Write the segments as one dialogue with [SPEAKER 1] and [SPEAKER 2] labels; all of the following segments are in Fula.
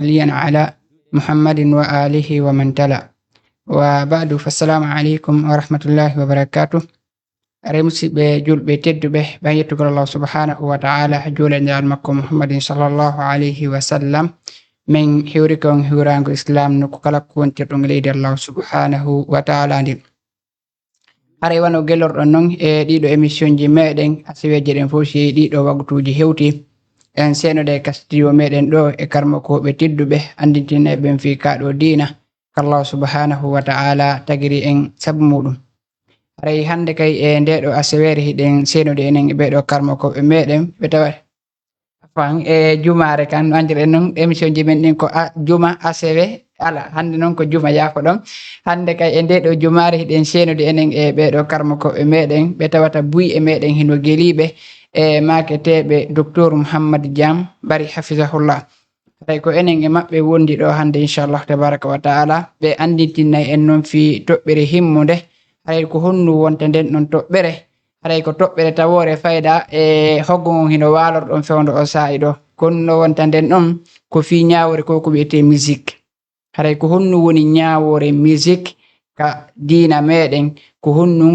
[SPEAKER 1] صليا على محمد وآله ومن تلا وبعد فالسلام عليكم ورحمة الله وبركاته musidɓe julɓe tedduɓe ɓen yettugol Allah subhanahu wa ta'ala juule njaal makko muhammadin sallallahu alayhi wa sallam min hewri kon hewrango islam no ko kala ko wontirɗon leydi Allah subhanahu wa ta'ala ndin haray wano gellorɗon noon e ɗiɗo émission ji meɗen asiweje ɗen fof si ɗiɗo waktuji hewti en senode ka studio meɗen ɗo e karmakoɓe tedduɓe andintinaɓen fi kaɗo dina kallah subhanahu wa ta'ala tagiri en sabu muɗum haray hande kay e ndeɗo asewere hiɗen senude enen e ɓeɗo karmakoɓe meɗen ɓe tawa fan e jumare kan no andiren noon émission ji men ɗin ko juma asewe ala hande noon ko juma yaafo ɗon hande kay e ndeɗo jumare hiɗen senude enen e ɓeɗo karmakoɓe meɗen ɓe tawata buy e meɗen hino gueliɓe e maketeɓe docteur Mouhammad Diam bari hafizahullah haray ko enen e mabɓe wondi ɗo hande inchallah tabaraka wa ta'ala ɓe andintinnay en noon fi toɓɓere himmude haray ko honnu wonta nden ɗon toɓɓere haray ko toɓɓere tawore fayda e hoggo ngon hino walorɗon fewndo o sa'i ɗo konno wonta nden ɗon ko fi ñawore ko ko wiyete musique haray ko honnu woni ñawore musique ka diina meɗen ko honnu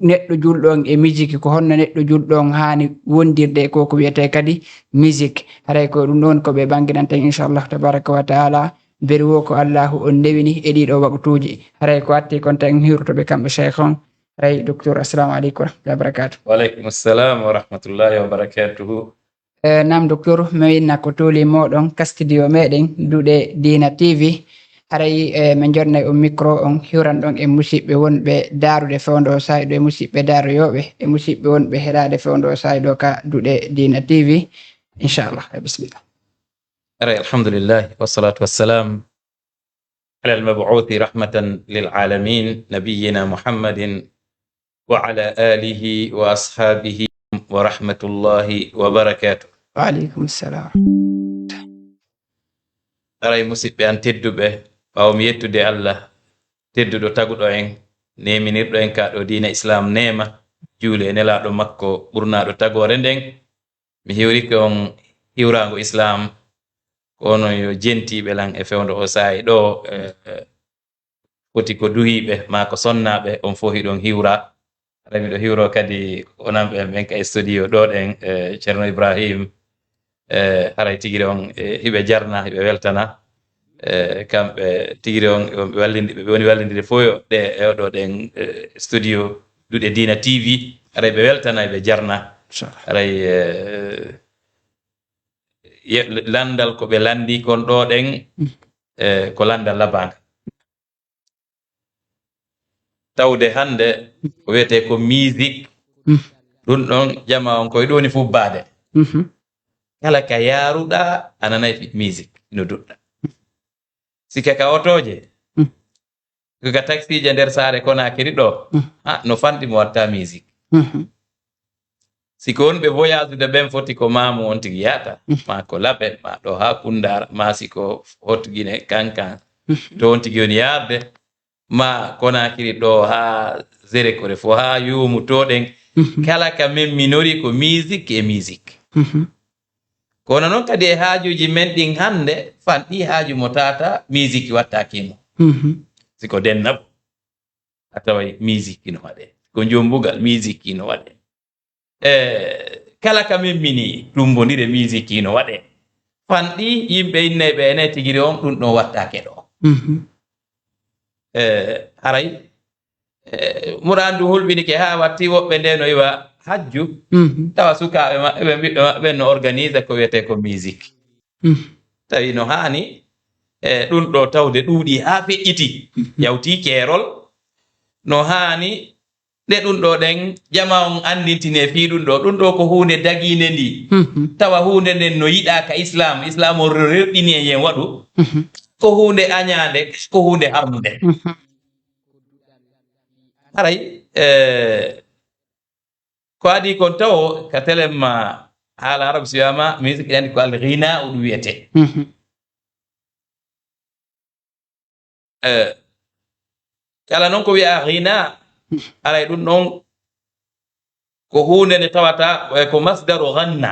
[SPEAKER 1] neɗɗo julɗon e musique ko honno neɗɗo julɗon hani wondirde ko wiyete kadi musique haray ko ɗum ɗon ko ɓe banginanten inchallah tabaraka wa ta'ala beri wo ko allahu on ndewini e ɗiɗo waktuji haray ko atti kon tan hirtoɓe kamɓe cheikh on haray docteur assalamu aleykum wa rahmatullahi wa barakatuh.
[SPEAKER 2] Wa aleykum assalam wa rahmatullahi wa barakatuhu.
[SPEAKER 1] Nam docteur mi winna ko toli moɗon ka studio meɗen duuɗe Dina TV haray min jonnay o micro on hiwran ɗon e musidɓe wonɓe darude fewndo o sa'i ɗo e musidɓe daroyoɓe e musidɓe wonɓe heɗade fewndo o sa'i ɗo ka duuɗe Dina TV inchallah bisimillah.
[SPEAKER 2] Aray alhamdulillah wassalatu wassalam ala al-mab'uthi rahmatan lil alamin nabiyyina Muhammadin wa ala alihi wa ashabihi wa rahmatullahi wa barakatuh.
[SPEAKER 1] Wa aleykum assalam.
[SPEAKER 2] Aray musidɓe an tedduɓe ɓawo mi yettude Allah tedduɗo taguɗo en neminirɗo en kaɗo diina islam nema juule e nelaɗo makko ɓurnaɗo tagore nden mi hiwrike on hiwrango islam kono yo jentiɓe lan e fewndo o sa'i ɗo foti ko duhiɓe ma ko sonnaɓe on fo hiɗon hiwra ara miɗo hiwro kadi onanɓe men ka e studio ɗo ɗen ceerno Ibrahim haray tigiri on hiɓe jarna hiɓe weltana kamɓe tigiri on ɓe woni wallidide foyo ɗe e oɗo ɗen studio duuɗe Dina TV aray ɓe weltana ɓe jarna aray landal ko ɓe landi kon ɗo ɗen ko landal labanga tawde hande ko wiyete ko musique ɗum ɗon jama on koye ɗoni fubbade kala ka yaruɗa ananayi fi musique no duɗɗa sika ka otoje ka taxi je nder saare Konakiri ɗo no fanɗi mo watta musique siko wonɓe voyage ɓen foti ko mamu on tigi yata ma ko laɓe ma ɗo ha Kundar ma siko hotguine kankan to on tigi woni yarde ma Konakiri ɗo ha Zerekore fo ha yumu to ɗen kala ka men minori ko musique e musique kono noon kadi e haajuji men ɗin hande fanɗi haaju mo tata musique wattakimo siko dennabo a taway musique no waɗe ko jombugal musique no waɗe kala ka min mini ɗumbodire musique no waɗe fanɗi yimɓe inneɓe ene tigiri on ɗum ɗon wattake ɗo haray murandu hulɓinike ha watti woɓɓe nde no wiwa hajju tawa sukaɓe maɓɓe ɓiɓɓe maɓɓe no organise ko wiyete ko musique tawi no hani ɗum ɗo tawde ɗuuɗi ha feƴƴiti yawti keerol no hani nde ɗum ɗo ɗen jama on andintine fi ɗum ɗo ko hunde daginde ndi tawa hunde nden no yiɗa ka islam o rerɗini e yen waɗu ko hunde añade ko hunde harnude haray ko adi kon tawo ka telemma haala arabe si wiyama musique andi ko al-ghina ɗum wiyete kala noon ko wiya ghina aray ɗum ɗon ko hunde nde tawata ko masdaru ghanna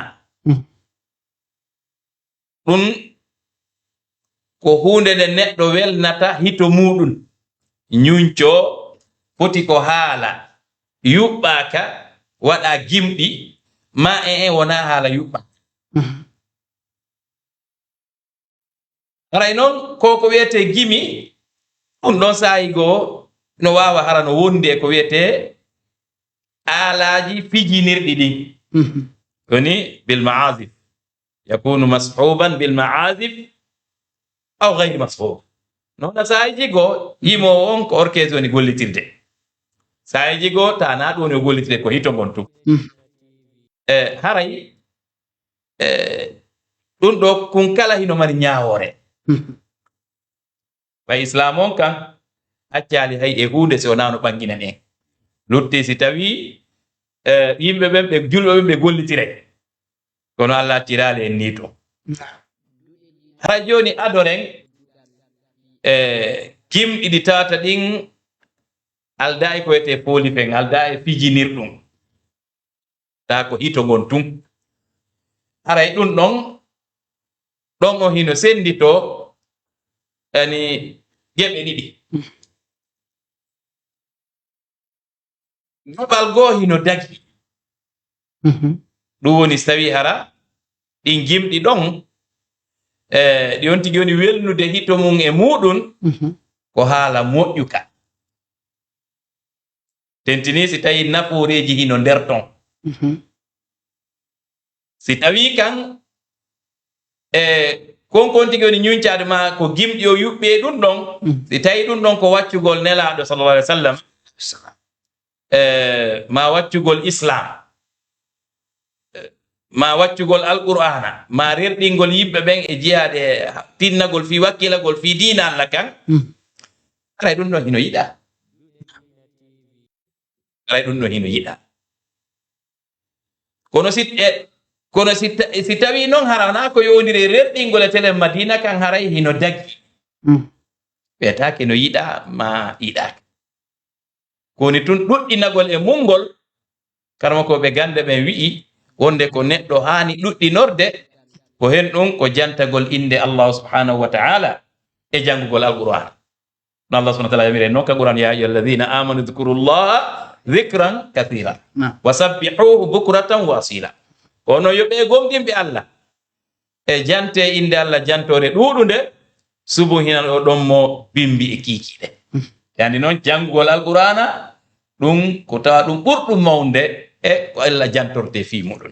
[SPEAKER 2] ɗum ko hunde nde neɗɗo welnata hito muɗum. Ñunco foti ko haala yuɓɓaka waɗa gimɗi ma wona haala yuɓɓa. Haray noon koko wiyete gimi ɗum ɗon saayi goo no wawa hara no wondi e ko wiyete aalaji fijinirɗi ɗin. woni bil maazif yakunu mashuban bil maazif aw gayri mashub. noon saayiji goo yimowo on ko orchestre woni gollitirde, saayiji goo tana ɗum woni o gollitirde ko hito gon tum. haray ɗum ɗo kun kala hino mari ñaawore. Ɓay islam on kan accali hay e hunde so wona no ɓangina en. lutti si tawi yimɓe ɓen ɓe julɓe ɓen ɓe gollitire kono Allah tirali en ni to. Haray joni adoren gimɗi ɗi tawata ɗin alda e ko wiyete polifen, alda e fijinirɗum ta ko hito gon tum. Haray ɗum ɗon o hino sendito ani geɓe ɗiɗi. Nobal goo hino dagi. ɗum woni so tawi hara ɗin gimɗi ɗon ɗi on tigi woni welnude hito mum e muɗum ko haala moƴƴuka. tentini si tawi naforeji hino nder ton. Si tawi kan konkon tigi woni ñuncade ma ko gimɗi o yuɓɓe ɗum ɗon, si tawi ɗum ɗon ko waccugol nelaɗo sallallahu alaihi wasallam, ma waccugol islam, ma waccugol alqur'ana, ma rerɗingol yimɓe ɓen e jihade tinnagol fi wakkilagol fi diina Allah kan, aray ɗum ɗon hino yiɗa. aray ɗum ɗon hino yiɗa. kono si tawi noon harana ko yondiri rerɗingol e tele Madina kan haray hino dagi. ɓeetake no yiɗa ma yiɗaka. koni tun ɗuɗɗinagol e mungol karma ko ɓe gande ɓen wi'i wonde ko neɗɗo hani ɗuɗɗinorde ko hen ɗum ko jantagol inde Allah subhanahu wa ta'ala e jangugol alquran. no Allah subhanahu wa ta'ala yamire noon ka quran ya ayyuha alladhina amanu dhkurullaha dhikran kathira wa sabbihuhu bukratan wa asila. ono yoɓe gomɗinɓe Allah e jante inde Allah jantore ɗuɗunde subu hinan o ɗon mo bimbi e kikiɗe. yani noon jangugol alqur'ana ɗum ko tawa ɗum ɓurɗum mawnde e ko Allah jantorte fi muɗum.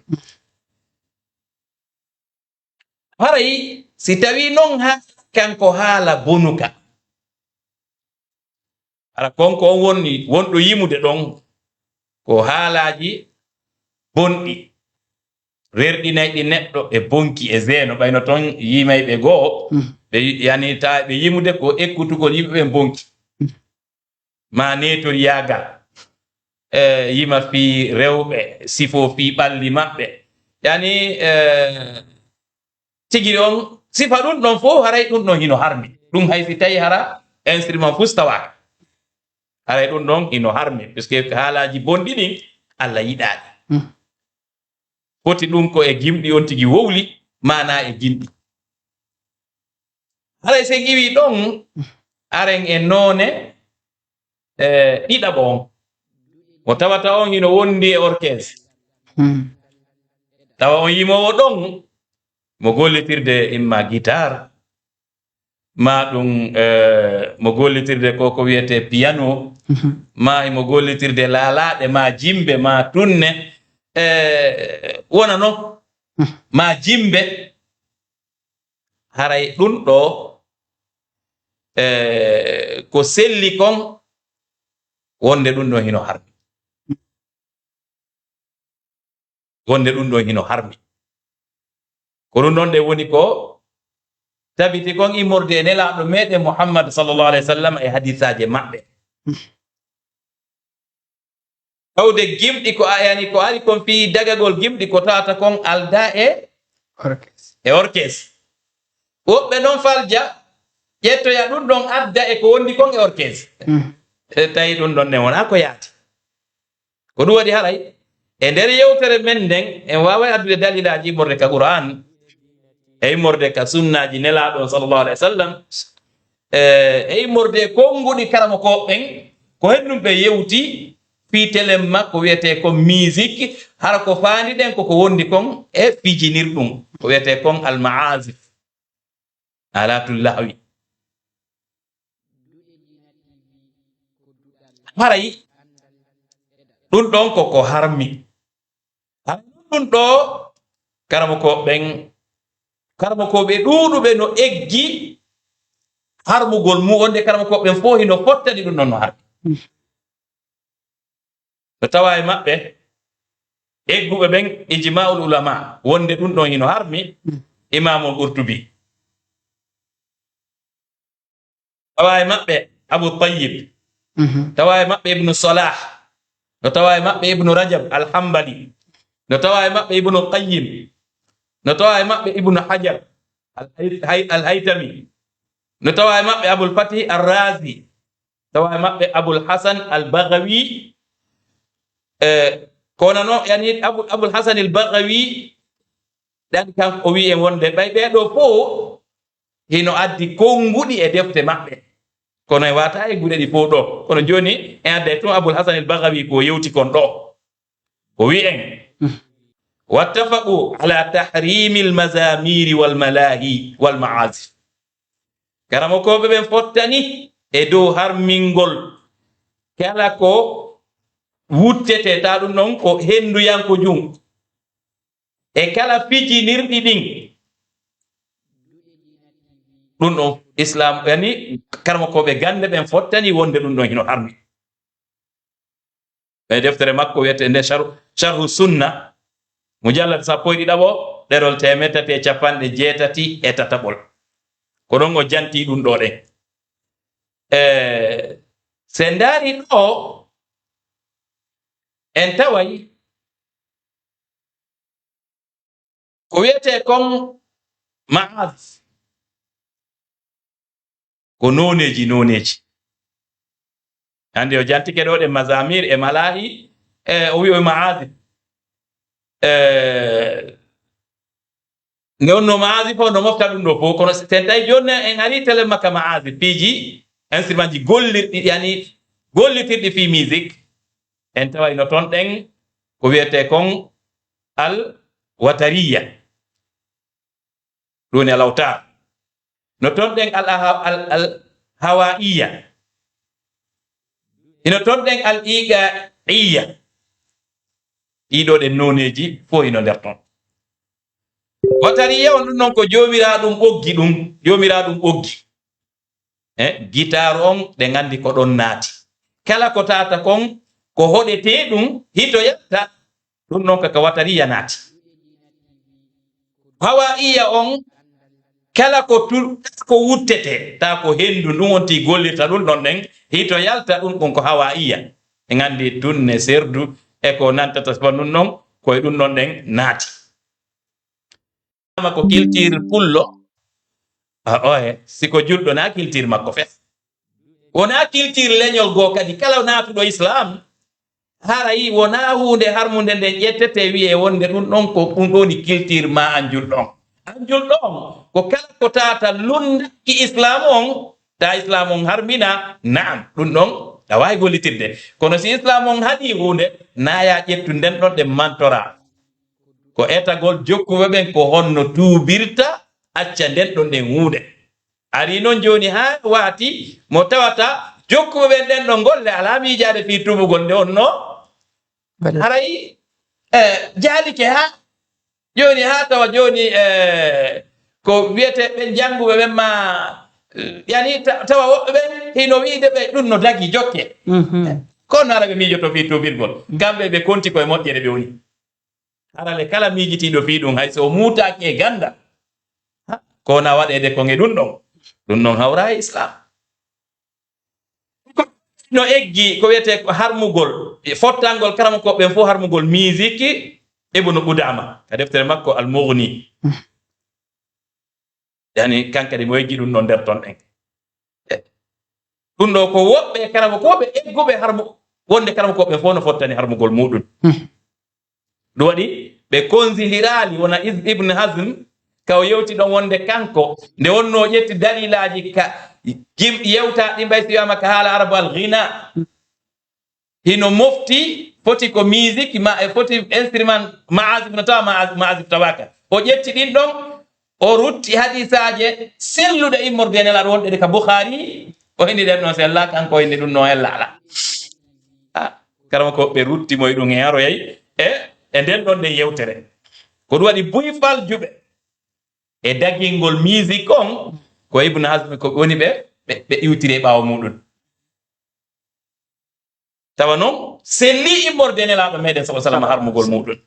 [SPEAKER 2] haray si tawi noon kanko haala bonuka, ara konko on woni wonɗo yimude ɗon ko haalaji bonɗi rerɗinayɗi neɗɗo e bonki e zeno. ɓayno toon yimayɓe goo ɓe yani ta ɓe yimude ko ekkutugol yimɓe ɓen bonki ma netori yagal yima fi rewɓe sifo fi ɓalli maɓɓe. yani tigi on sifa ɗum ɗon fof haray ɗum ɗon hino harmi. ɗum hay si tawi hara instrument fustawaka haray ɗum ɗon hino harmi puisque haalaji bonɗi ɗin Allah yiɗaɗi. foti ɗum ko e gimɗi on tigi wowli mana e gimɗi. haray sen iwi ɗon aren e noone ɗiɗaɓo on mo tawata on hino wondi e orchestre. tawa on yimowo ɗon mo gollitirde imma guitare ma ɗum mo gollitirde ko wiyete piano ma mo gollitirde laalaɗe ma jimbe ma tunne wona non ma jimbe. haray ɗum ɗo ko selli kon wonde ɗum ɗo hino harmi. wonde ɗum ɗo hino harmi ko ɗum ɗon ɗe woni ko tabiti kon immorde e nelaɗo meɗen Muhammad sallallahu alaihi wasallam e hadisaje maɓɓe. tawde gimɗi ko yani ko ari kon fi dagagol gimɗi ko tawata kon alda e orchestre. woɓɓe noon falja ƴettoya ɗum ɗon adda e ko wondi kon e orchestre. tawi ɗum ɗon ne wona ko yaati. ko ɗum waɗi haray e nder yewtere men nden en wawa addude dalilaji immorde ka Qur'an immorde ka sunnaji nelaɗon sallallahu alaihi wasallam immorde konngudi karama ko ɓen ko hennum ɓe yewti fiitelen makko wiyete kon musique hara ko faandi ɗen koko wondi kon e fijinirɗum ko wiyete kon almaasif alatul lahwi haray ɗum ɗon koko harmi ɗum ɗo karama koɓe ɗuuɗuɓe no eggi harmugol mu wonde karama koɓen fof hino fottani ɗum ɗon no harmi to tawa e maɓɓe egguɓe ɓen ijma'ul ulama wonde ɗum ɗon hino harmi imamul Qurtubi tawa e maɓɓe Abu Tayyib tawa e maɓɓe Ibnu Salah no tawa e maɓɓe Ibnu Rajab al-Hanbali no tawa e maɓɓe Ibnu Qayyim no tawa e maɓɓe Ibnu Hajar al-Haytami no tawa e maɓɓe Abul Fatih ar-Razi tawa e maɓɓe Abul Hasan al-Baghawi kono no yani Abul Hasan al-Baghawi dan kan o wi en wonde ɓeɗo fof hino addi konngudi e defte maɓɓe kono e wata e guɗe ɗi fof ɗo kono joni en adda tun Abul Hasan al-Baghawi ko yewti kon ɗo o wi en wattafaqu ala tahrimi al-mazamiri wal malahi wal ma'azif karamo koɓe ɓen fottani e dow harmingol kala ko wuttete ta ɗum ɗon ko henduyanko jum e kala fijinirɗi ɗin ɗum ɗon islam yani karamo koɓe gande ɓen fottani wonde ɗum ɗon hino harmi e deftere makko wiyete nde sharhu sunna mujallad 11 ɗerol 380 ko ɗon o janti ɗum ɗo ɗen se ndaari ɗo en taway ko wiyete kon ma'az ko noneji hande o jantike ɗo ɗe mazamir e malahi o wi o ma'azif nde wonno ma'azif o no mofta ɗum ɗo fof kono sen tawi joni en ari tele makka ma'azif piiji instrument ji gollirɗi yani gollitirɗi fi musique en taway no toon ɗen ko wiyete kon al watariya ɗum e lawtar no toon ɗen al hawaiya ino toon ɗen al iqaiya ɗiɗo ɗen noneji fof ino nder toon watariya on ɗum noon ko jomiraɗum ɓoggi guitare on ɗe gandi ko ɗon naati kala ko tata kon ko hoɗete ɗum hito yatta ɗum noon kaka watariya naati hawaiya on kala ko wuttete ta ko hendu ɗum wonti gollirta ɗum ɗon ɗen hito yalta ɗum ɗon ko hawaiya e gandi tunne serdu e ko nantata fa ɗum ɗon koye ɗum ɗon ɗen naati ko culture pullo oye siko julɗo na culture makko fe wona culture leñol goo kadi kala naatuɗo islam haray wona hunde harmude nde ƴettete wiye wonde ɗum ɗon ko ɗum ɗoni culture ma an julɗon ko kala ko tata lundaki islam on ta islam on harmina naam ɗum ɗon a wawi gollitirde kono si islam on haɗi hunde naya ƴettu nden ɗon ɗe mantora ko etagol jokkuɓe ɓen ko honno tuubirta acca nden ɗon ɗen hunde ari noon joni ha waati mo tawata jokkuɓe ɓen ɗen ɗon golle ala miijade fi tubugol nde onno haray jaalike ha joni ha tawa joni ko wiyete ɓen janguɓe ɓen ma yani tawa woɓɓe ɓen hino wiide ɓe ɗum no dagi jokke kono ara ɓe miijoto fi tubirgol kamɓe ɓe konti koye moƴƴere ɓe woni harale kala miijitiɗo fi ɗum hay so mutaki e ganda kona waɗede konge ɗum ɗon hawra e islam no eggi ko wiyete harmugol fottangol karama ko ɓen fof harmugol musique Ibnu Qudama ka deftere makko al-Mughni yani kankadi mo eggi ɗum ɗon nder ton ɗen ɗum ɗo ko woɓɓe karama koɓe egguɓe wonde karama koɓe fof no fottani harmugol muɗum ɗum waɗi ɓe considérali wona Ibn Hazm kaw yewti ɗon wonde kanko nde wonno ƴetti dalilaji ka yewta ɗi mbay so wiyama ka haala arabu al ghina hino mofti foti ko musique foti instrument maasif no tawa maasif tawaka o ƴetti ɗin ɗon o rutti hadisaje selluɗe immorde e nelaɗo wonɗe ka Bukhari o hindi ɗen ɗon sella kanko hindi ɗum no hella ala karama ko ɓe rutti moye ɗum e aroyay e nden ɗon nden yewtere ko ɗum waɗi buyfal juɓe e dagingol musique on ko Ibn Hazm ko woni ɓe iwtiri e ɓaawo muɗum tawa noon selli immorde nelaɗo meɗen sallallahu alaihi wasallam harmugol muɗum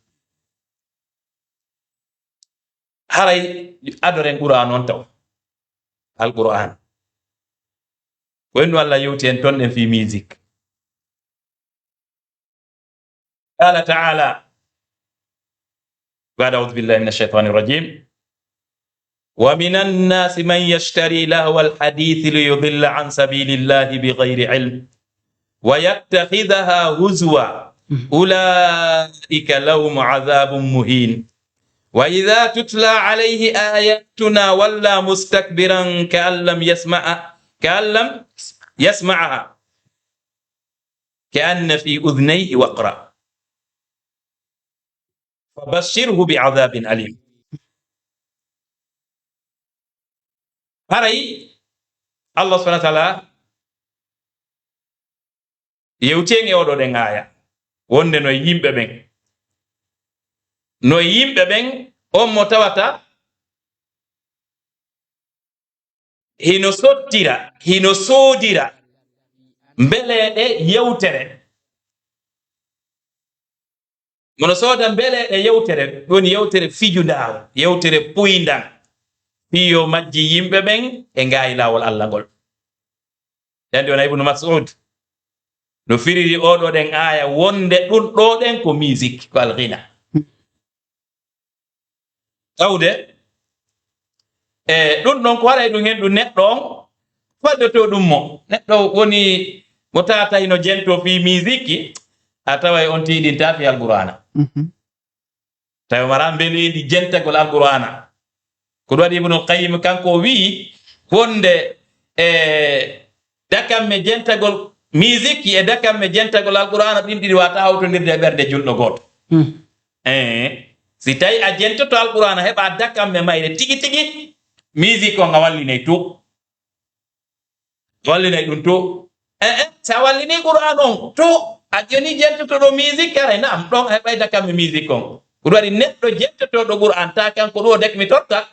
[SPEAKER 2] haray adoren Qur'an on taw al-Qur'an ko en Allah yewti en ton en fi musique قال تعالى بعد أعوذ بالله من الشيطان الرجيم ومن الناس من يشتري لهو الحديث ليضل عن سبيل الله بغير علم ويتخذها هزوا أولئك لهم عذاب مهين وإذا تتلى عليه آياتنا ولى مستكبرا كأن لم يسمعها كأن في أذنيه وقرا فبشره بعذاب أليم haray Allah subhanahu wa ta'ala yewtien e oɗo ɗen aya wonde no yimɓe ɓen on mo tawata hino soodira mbeleɗe yewtere mono sooda mbeleɗe yewtere woni yewtere fijundaw yewtere puydan fiyo majji yimɓe ɓen e ngayi lawol Allah ngol yandi wona Ibnu Mas'ud no firiri oɗo ɗen aya wonde ɗum ɗo ɗen ko musique ko alghina tawde ɗum ɗon ko waɗay ɗum hen ɗum neɗɗo on faddoto ɗum mo neɗɗo woni mo tata hino jento fi musique a taway on tiɗinta fi alqur'ana tawi mara mbeledi jentagol alqur'ana ko ɗum waɗi Ibnul Qayyim kanko wi wonde dakamme jentagol musique e dakamme jentagol alqur'ana ɗin ɗiɗi wata hawtodirde e ɓerde julɗo goto si tawi a jentoto alqur'ana heɓa dakamme mayre tigi tigi musique o nga wallinay to wallinay ɗum to sa wallini qur'an on to a joni jentoto ɗo musique aray naam ɗon heɓay dakamme musique on ko ɗum waɗi neɗɗo jentotoɗo qur'an ta kanko ɗo dek mi totta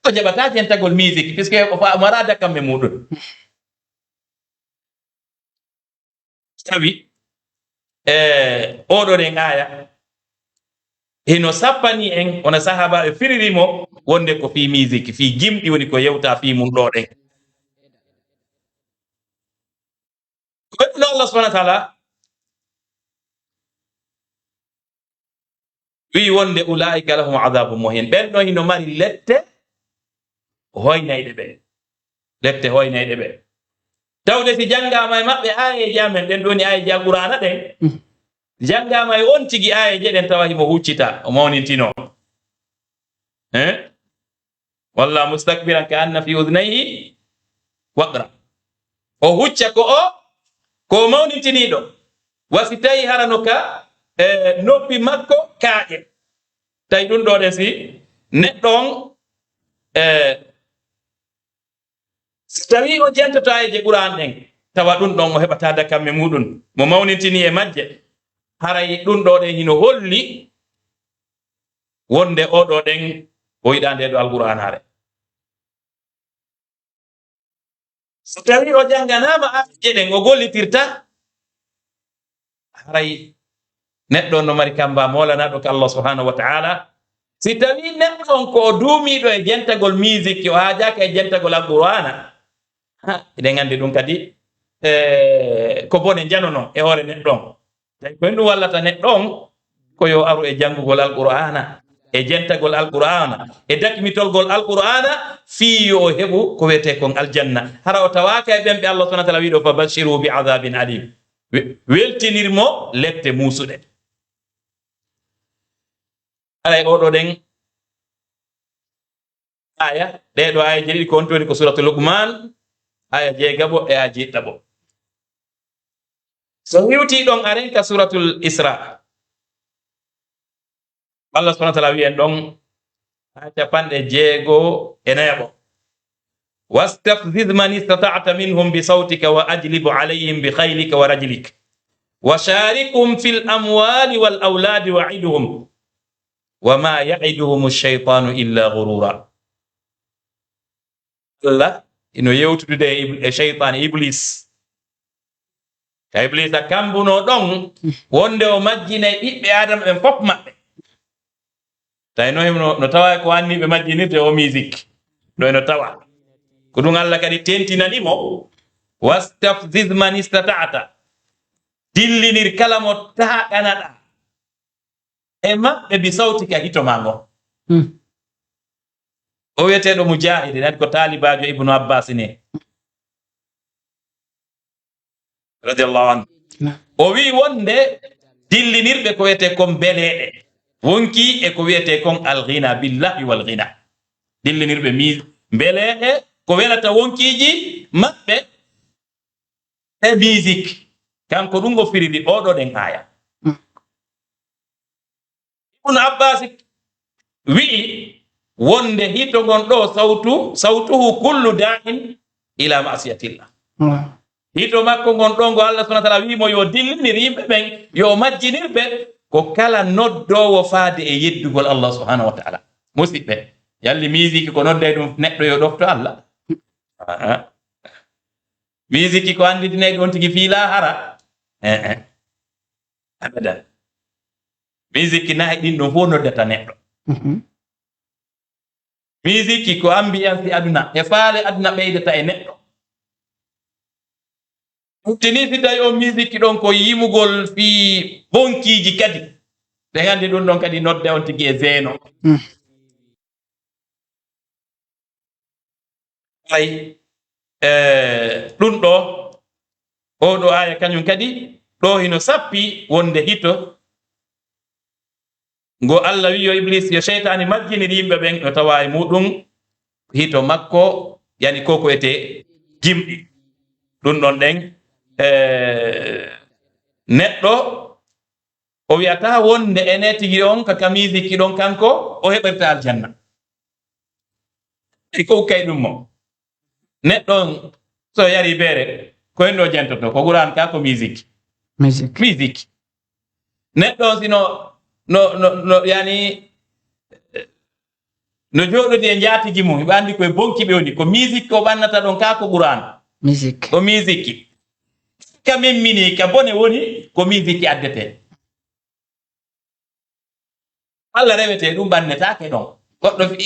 [SPEAKER 2] o jaɓata jentagol musique puisque o mara dakamme muɗum tawi oɗo ɗen aya hino sappani en ona sahabaɓe firirimo wonde ko fi musique fi gimɗi woni ko yewta fi mum ɗo ɗen kono Allah subhanahu wa ta'ala wi wonde ulaika lahum adabun muhin ɓen ɗon hino mari lette hoynayɗe ɓe tawde si janngama e maɓɓe ayeji amen ɗen ɗoni ayeji alqur'ana ɗen janngama e on tigi ayeje ɗen tawa himo huccita o mawnintino walla mustakbiran ka anna fi udnayhi waqra o hucca ko mawnintiniɗo wasi tawi harano ka noppi makko kaaƴe tawi ɗum ɗo ɗen si neɗɗo on si tawi o jentoto ayeje qur'an ɗen tawa ɗum ɗon o heɓata dakamme muɗum mo mawnintini e majje haray ɗum ɗo ɗen hino holli wonde oɗo ɗen o yiɗa nde ɗo alqur'anare so tawi o jannganama ayeje ɗen o gollitirta haray neɗɗo no mari kamba molanaɗo ko Allah subhanahu wa ta'ala si tawi neɗɗo on ko o duumiɗo e jentagol musique o haajaka e jentagol alqur'ana eɗen andi ɗum kadi ko bone janono e hoore neɗɗo on tawi ko ɗum wallata neɗɗo on ko yo aru e janngugol alqur'ana e jentagol alqur'ana e dakmitolgol alqur'ana fii yo o heɓu ko wiyete kon aljanna hara o tawaka e ɓemɓe Allah subhanahu wa ta'ala wiɗo fa bashiru bi adabin alim weltinirmo lette muusuɗe alay oɗo ɗen aya ɗeɗo aya ɗiɗi ko woni ko suratul Luqman aya 6 e aya 7. so hiwti ɗon aren ka suratul Isra Allah subhanahu wa ta'ala wi'en ɗon aya 64 wastafziz man istata'ta minhum bi sawtika wa ajlib alayhim bi khaylika wa rajlik wa sharikum fil amwali wal awladi wa'iduhum wa ma ya'iduhum ash-shaytanu illa ghurura. Allah ino yewtude e shaytan iblis ka iblis a kambuno ɗon wonde o majjinay ɓiɓɓe adama ɓen fof maɓɓe tawno hemno no tawa ko anni ɓe majjinirde o musique ɗo eno tawa ko ɗum Allah kadi tentinanimo wastafziz man istata'ta dillinir kala mo taɗanaɗa e maɓɓe bi sawtika hito ma ngo. o wiyeteɗo Mujahid nati ko talibajo Ibnu Abbas ne radiyallahu anhu o wi wonde dillinirɓe ko wiyete kon beleɗe wonki e ko wiyete kon alghina billahi wal ghina dillinirɓe mi beleɗe ko welata wonkiji maɓɓe e musique kanko ɗum o firiri oɗo ɗen aya. Ibnu Abbas wi'i wonde hito gon ɗo sawtuhu kullu da'in ila ma'siyatillah. Hito makko gon ɗo ngo Allah subhanahu wa ta'ala wimo yo dillinir yimɓe ɓen yo majjinirɓe ko kala noddowo faade e yeddugol Allah subhanahu wa ta'ala. Musidɓe yalli musique ko nodday ɗum neɗɗo yo ɗofto Allah. Musique ko andidinay ɗon tigi fiila hara abadan. Musique nayi ɗin ɗum fof noddata neɗɗo. Musique ko ambiance aduna e faale aduna ɓeydata e neɗɗo. Tini si tawi o musique ɗon ko yimugol fi bonkiji kadi ɓe gandi ɗum ɗon kadi nodde on tigi e zeno. ay ɗum ɗo oɗo aya kañum kadi ɗo hino sappi wonde hito ngo Allah wi yo iblis yo sheytani majjiniri yimɓe ɓen no tawa e muɗum hito makko yani koko ete jimɗi ɗum ɗon ɗen neɗɗo o wiyata wonde ene tigi on ka musique ɗon kanko o heɓirta aljanna e ko kay ɗum mo neɗɗo so yari beere ko en ɗo jentoto ko Qur'an ka ko musique neɗɗo sino no yani no joɗodi e jaatigi mum ɓe andi koye bonkiɓe woni ko musique ko ɓannata ɗon ka ko Qur'an ko musique ka memmini ka bone woni ko musique addete Allah rewete ɗum ɓannetake ɗon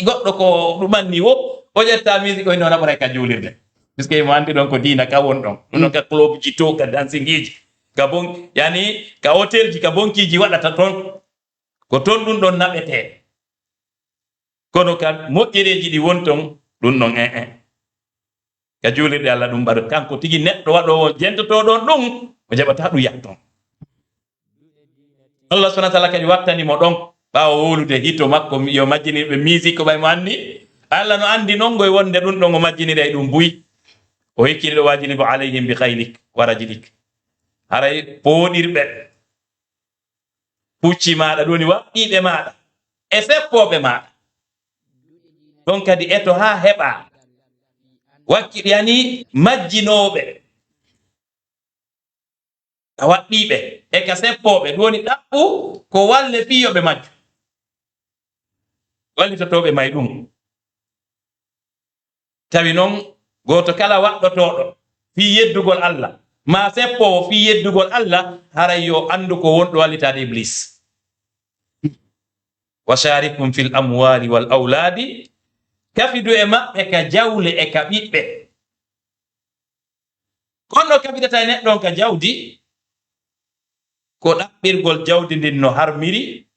[SPEAKER 2] goɗɗo ko ɗumanni wo o ƴetta musique o hino naɓora ka juulirde puisque mo andi ɗon ko diina ka won ɗon ɗum ɗon ka club ji to ka dancingiji ka bon yani ka hotel ji ka bonkiji waɗata toon ko toon ɗum ɗon naɓete kono ka moƴƴereji ɗi won ton ɗum ɗon ka juulirde Allah ɗum mbaɗa kanko tigi neɗɗo waɗowo jentoto ɗon ɗum o jaɓata ɗum yahton Allah subhanahu wa ta'ala kadi wattanimo ɗon ɓaawo wolude hito makko yo majjinirɓe musique ko ɓay mo anndi Allah no anndi noon ngoye wonde ɗum ɗon o majjinira e ɗum buyi o hikkiri ɗo wajinibo alayhim bi khaylik wa rajlik haray pooɗirɓe pucci maɗa ɗoni waɓɓiɓe maɗa e seppoɓe maɗa ɗon kadi eto ha heɓa wakkiɗi yani majjinoɓe a waɗɗiɓe e ka seppoɓe ɗoni ɗaɓɓu ko walle fiyoɓe majju wallitotoɓe may ɗum tawi noon goto kala waɗɗotoɗo fi yeddugol Allah ma seppowo fi yeddugol Allah haray yo andu ko wonɗo wallitade iblis wa sharikum fil amwali wal awladi kafidu e maɓɓe ka jawle e ka ɓiɓɓe konɗo kafidata e neɗɗon ka jawdi ko ɗaɓɓirgol jawdi ndin no harmiri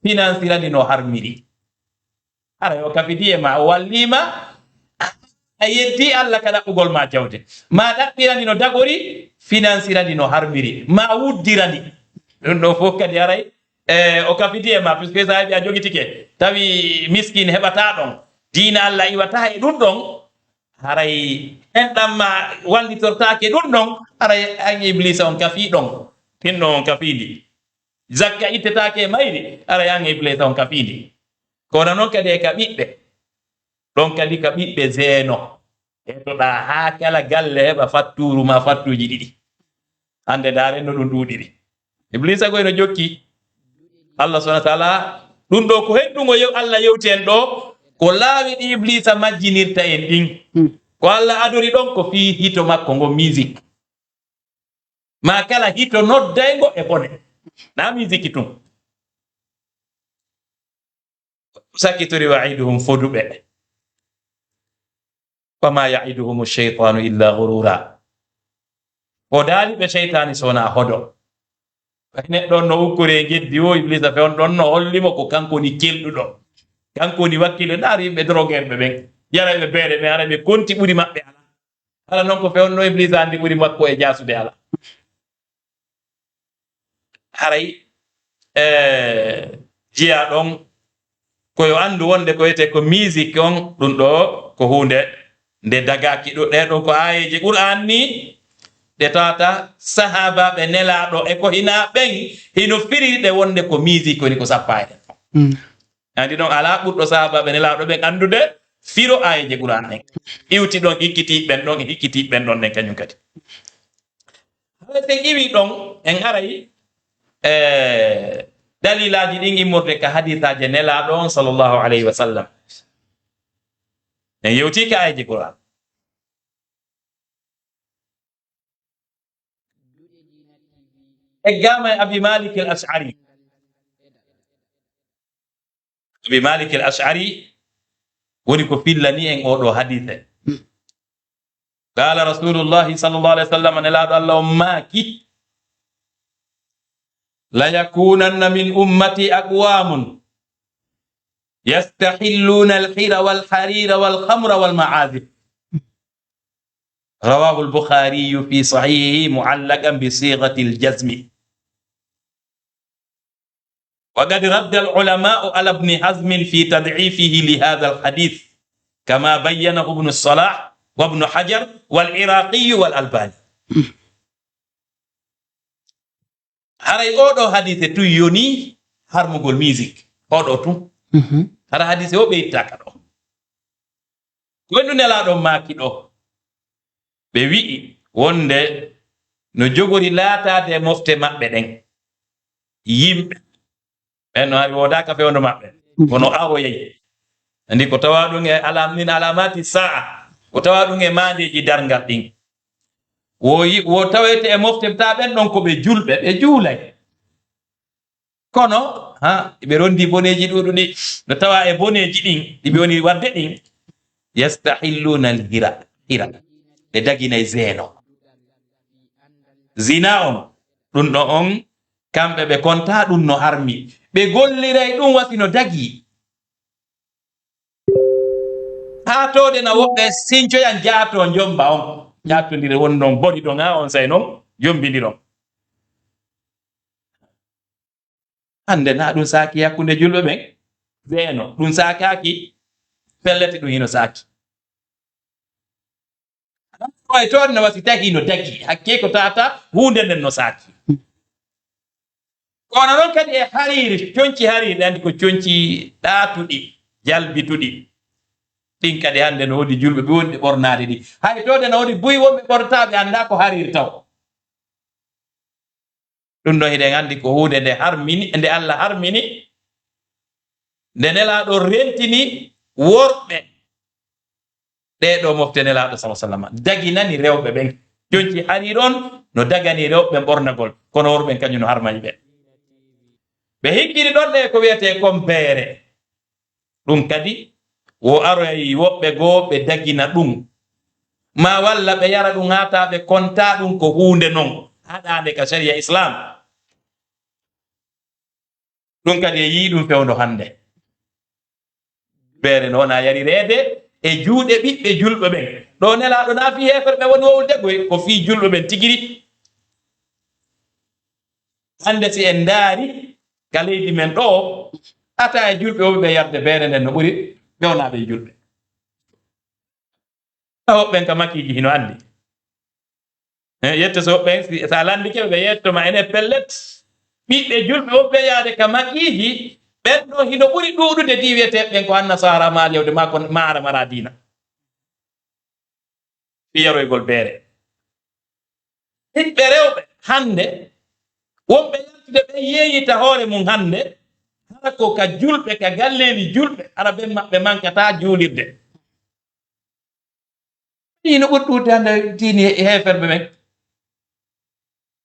[SPEAKER 2] financiradi no harmiri haray o kafidi e ma o wallima a yeddi Allah ka ɗaɓɓugol ma jawde ma ɗaɓɓirandi no dagori financirandi no harmiri ma wuddirandi ɗum ɗo fof kadi haray o kafidi e ma puisque sa heɓi a jogitike tawi miskine heɓata ɗon diina Allah iwata e ɗum ɗon haray enɗam ma wallitortaake ɗum ɗon haray an iblisa on kafi ɗon tinɗo on kafindi zakka ittetaake e mayri haray an iblisa on kafindi kono noon kadi e ka ɓiɓɓe ɗon kadi ka ɓiɓɓe zeeno etoɗa haa kala galle heɓa fatturu ma fattuji ɗiɗi hande darenno ɗum ɗuuɗiri iblisa koyno jokki Allah subhanahu wa ta'ala ɗum ɗo ko heddugo Allah yewti en ɗo ko laawi ɗi iblisa majjinirta en ɗin ko Allah adori ɗon ko fii hito makko ngo musique ma kala hito noddaygo e bone na musique tun sakkitori wa'iduhum foduɓe wama ya'iduhum ash-shaytanu illa ghurura o daali ɓe sheytani sona hodo neɗɗo no ukkore geddi o iblisa fe on ɗon no hollimo ko kanko woni kelɗuɗo kanko woni wakkilo ndaari yimɓe droguerɓe ɓen yaraɓe beere ɓe ara ɓe konti ɓuri maɓɓe ala ala noon ko fewnno iblisa andi ɓuri makko e jasude ala haray jiya ɗon koyo andu wonde ko wiyete ko musique on ɗum ɗo ko hunde nde dagaki ɗo ɗeɗon ko ayeji qur'an ni ɗe tawata sahabaɓe nelaɗo e ko hina ɓen hino firiɗe wonde ko musique woni ko sappaɗe andi ɗon ala ɓurɗo sahabaɓe nelaɗo ɓen andude firo ayeji qur'an ɗen iwti ɗon hikkitiɓen ɗon e hikkitiɓen ɗon ɗen kañum kadi haɗa sen iwi ɗon en aray dalilaji ɗin immorde ka hadisaje nelaɗo on sallllahu alayhi wa sallam en yewti ka ayeji qur'an eggama abi malik al ash'ari abi malik al ash'ari woni ko fillani en oɗo hadise qala rasulullahi sallallahu alaihi wasallam nelaɗo Allah on maaki la yakunanna min ummati aqwamun yastahilluna al-hira wal-harira wal-khamra wal-ma'azif rawahu al-bukhari fi sahihi mu'allaqan bi sighati al-jazm وقد رد العلماء على ابن حزم في تضعيفه لهذا الحديث كما بينه ابن الصلاح وابن حجر والعراقي والألباني haray oɗo hadise tu yoni harmugol musique oɗo tun hara hadise o ɓeyttaka ɗo koyɗu nelaɗo maaki ɗo ɓe wi'i wonde no jogori laatade mofte maɓɓe ɗen yimɓe ɓen no hari wodaka fewndo maɓɓe kono awoyeyi andi ko tawa ɗum e min alamati sa'a ko tawa ɗum e mandeji dargal ɗin wo tawete e mofteta ɓen ɗon ko ɓe julɓe ɓe juulay kono ɓe rondi boneji ɗuɗuɗi no tawa e boneji ɗin ɗiɓe woni wadde ɗin yastahilluna al-hira ɓe daginay zeno zina on ɗum ɗo on kamɓe ɓe konta ɗum no harmi ɓe golliray ɗum wasi no dagi haa tode na woɓɓe sincoyan jaato jomba on jattodire woni noon boɗi ɗon ha on say noon jombidiron hande na ɗum saaki hakkunde julɓe ɓen zeeno ɗum saakaki fellete ɗum hino saaki oye toon no wasi tahi no dagi hakke ko tata hunde nden no saaki kono noon kadi e hariri coñci hariri andi ko coñci ɗaatuɗi jalbituɗi ɗin kadi hande no wodi julɓe ɓe woni ɓe ɓornade ɗi hay tode no wodi buy wonɓe ɓortaɓe anda ko hariri taw ɗum ɗo hiɗen andi ko hunde nde harmini nde Allah harmini nde nelaɗo rentini worɓe ɗeɗo mofte nelaɗo sa sallam daginani rewɓe ɓen jonci hariri on no dagani rewɓe ɓornagol kono worɓe kañum no harmani ɓe hikkiri ɗon ɗe ko wiyete compere ɗum kadi wo aroyi woɓɓe goo ɓe dagina ɗum ma walla ɓe yara ɗum hata ɓe konta ɗum ko hunde non haɗande ka sharia islam ɗum kadi e yi ɗum fewndo hande beere no wona yari reede e juuɗe ɓiɓɓe julɓe ɓen ɗo nelaɗo na fi hefere ɓe woni wowulde goy ko fi julɓe ɓen tigiri hande si en daari ka leydi men ɗo ata e julɓe woɓe ɓe yarde beere nden no ɓuri ɓewnaɓe julɓe hoɓɓen ka makiji hino andi yetto so hoɓɓen sa landike ɓe yettoma ene pellet ɓiɓɓe julɓe woɓɓe yaade ka makiji ɓen ɗo hino ɓuri ɗuɗude diwiyeteɓen ko annasara ma lewde ma ko mara mara dina fiyaroygol beere ɓiɓɓe rewɓe hande wonɓe yaltude ɓe yeeyita hoore mum hande hara ko ka julɓe ka galleji julɓe ara ɓen maɓɓe mankata juulirde hino ɓuri ɗuɗde hande dini heferɓe men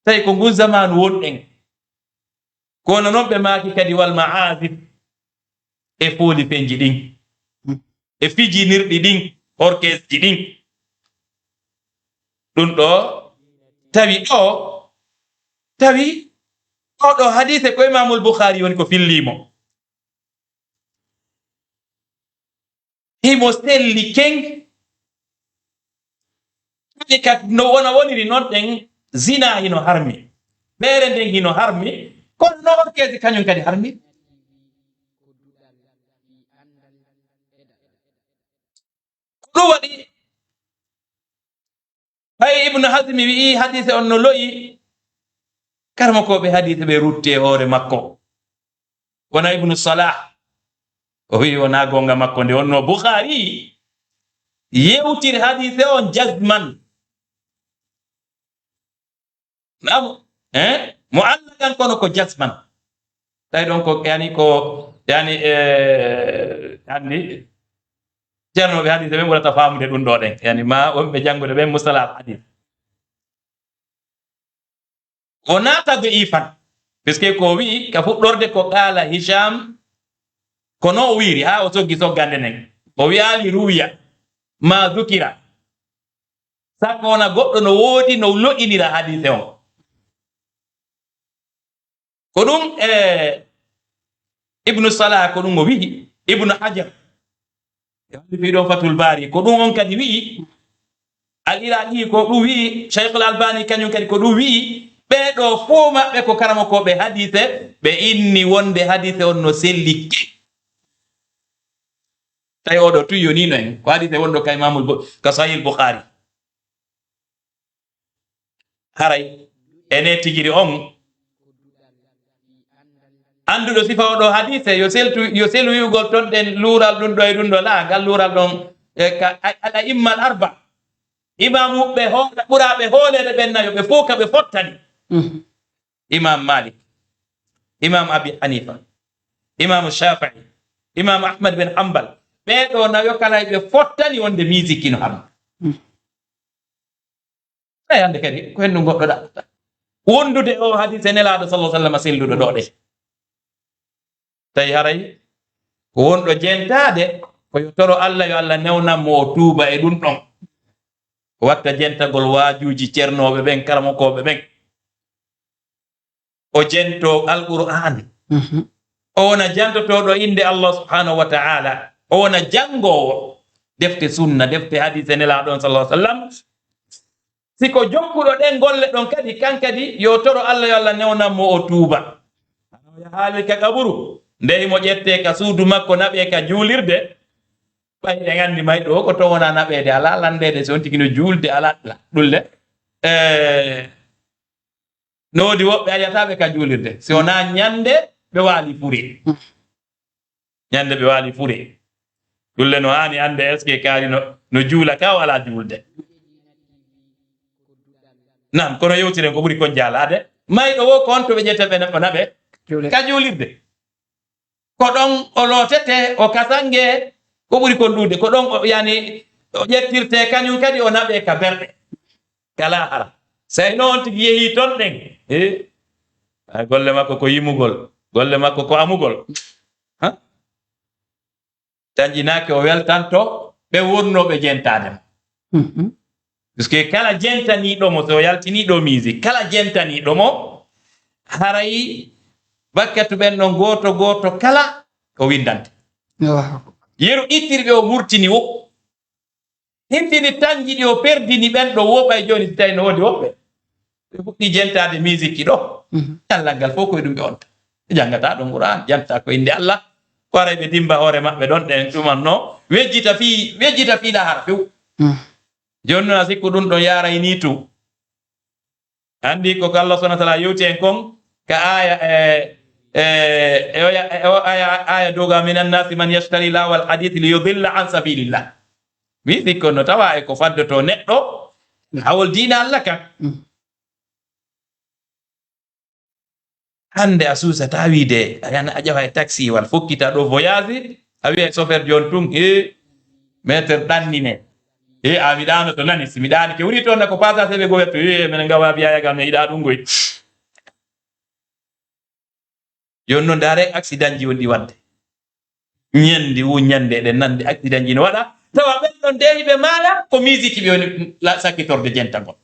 [SPEAKER 2] tawi ko ngun zamanu wonɗen kono noon ɓe maaki kadi wal maazif e fooli penji ɗin e fijinirɗi ɗin orchestre ɗin ɗum ɗo tawi oɗo hadise ko imamul Bukhari woni ko fillimo himo selli keng kadi no woniri noon ɗen zina hino harmi ɓeere nden hino harmi kono no orchestre kañum kadi harmi ko ɗum waɗi hay Ibnu Hazmi wi'i hadise on no loyi karmakoɓe hadise ɓe rutti e hoore makko wona Ibnu Salah o wi wona gonga makko nde wonno Bukhari yewtiri hadise on jazman nam mu'allakan kono ko jazman tawi ɗon ko yani andi jarnoɓe hadise ɓen ɓurata famude ɗum ɗo ɗen yani ma wonɓe janngude ɓen musalah hadis o naata do ifan puisque ko wi ka fuɗɗorde ko qaala Hisham kono o wiri ha o soggi soggande nden o wi'ali ruya ma dukira sakko wona goɗɗo no woodi no lo'inira hadise on ko ɗum Ibnu Salah ko ɗum o wi'i Ibnu Hajar fiɗon Fatul Bari ko ɗum on kadi wi'i al-Iraqi ko ɗum wi'i Cheikh al-Albani kañum kadi ko ɗum wi'i ɓeɗo fof maɓɓe ko karamakoɓe hadise ɓe inni wonde hadise on no sellikke tawi oɗo tuyonino en ko hadise wonɗo ka ka Sahih Bukhari haray ene tigiri on anduɗo sifa oɗo hadise yo selu wi'ugol ton ɗen luural ɗum ɗo e ɗum ɗo la ngal luural ɗon ala immal arba imamuɓe ɓuraɓe hoolede ɓen nayo ɓe fof ka ɓe fottani imam Malik imam Abi Hanifa imam Shafi'i imam Ahmad bin Hanbal ɓeɗo nayo kala ɓe fottani wonde misikino ham tawi hande kadi ko hendu goɗɗo ɗaɓɓata wondude o hadise nelaɗo sallallahu alaihi wasallam selluɗo ɗo ɗe tawi haray ko wonɗo jentade ko yo toro Allah yo Allah newnanmo o tuuba e ɗum ɗon o watta jentagol waajuji ceernoɓe ɓen karamakoɓe ɓen o jento alqur'an o wona jantotoɗo inde Allah subhanahu wa ta'ala o wona jangowo defte sunna defte hadise nelaɗon sallallahu alaihi wasallam siko jokkuɗo ɗen golle ɗon kadi kankadi yo toro Allah yo Allah newnanmo o tuuba ya haali ka kaburu nde mo ƴette ka suudu makko naɓe ka juulirde ɓay ɗe gandi may ɗo ko to wona naɓede ala landede so on tigino juulde ala ɗulle noodi woɓɓe ayataɓe ka juulirde si wona ñande ɓe waali fure ñande ɓe waali fure ɗulle no hani ande est ce que kaari no juula ka wala juulde nam kono yewtiren ko ɓuri kon jaalade mayɗo wo ko on to ɓe ƴetta ɓe neɓɓo naɓe ka juulirde ko ɗon o lootete o kasange ko ɓuri kon ɗuude ko ɗon yani o ƴettirte kañum kadi o naɓe ka berɗe kala hara say noon tigi yehi ton ɗen golle makko ko yimugol golle makko ko amugol tanjinaki o weltanto ɓe wonnoɓe jentademo puisque kala jentaniɗomo so yaltiniɗo musique kala jentaniɗomo haray bakkatu ɓen ɗon goto kala o windante yeru ittiri ɓe o murtini wo hittini tanjiɗi o perdini ɓen ɗo woɓay joni si tawi no woodi woɓɓe ɓe fuɗɗi jentade musique ki ɗo callal ngal fof koye ɗum ɓe onta ɓe janggata ɗum Qur'an janta ko inde Allah ko aray ɓe dimba hoore maɓɓe ɗon ɗen ɗumanno wejjita fi lahara few joni noon a sikku ɗum ɗon yaray ni tu andi ko Allah subhanahu wa ta'ala yewti en kon ka aya aya doga minan nasi man yashtari lawal hadith li yudilla an sabilillah mi sikko no tawa e ko faddoto neɗɗo awol diina Allah kan hande a suusata wiide ayana a ƴawa e taxi wal fokkita ɗo voyage a wiya chauffeur jon tun maître ɗannine a miɗano to nani si miɗani ke wuri toon ko passager ɓe goyatto minen gawa biyayagal mi yiɗa ɗum goy joni noon dare accident ji wonɗi wadde ñandi ñande eɗen nande accident ji no waɗa tawa ɓen ɗon deyi ɓe maaya ko musique ɓe woni sakkitorde jentagol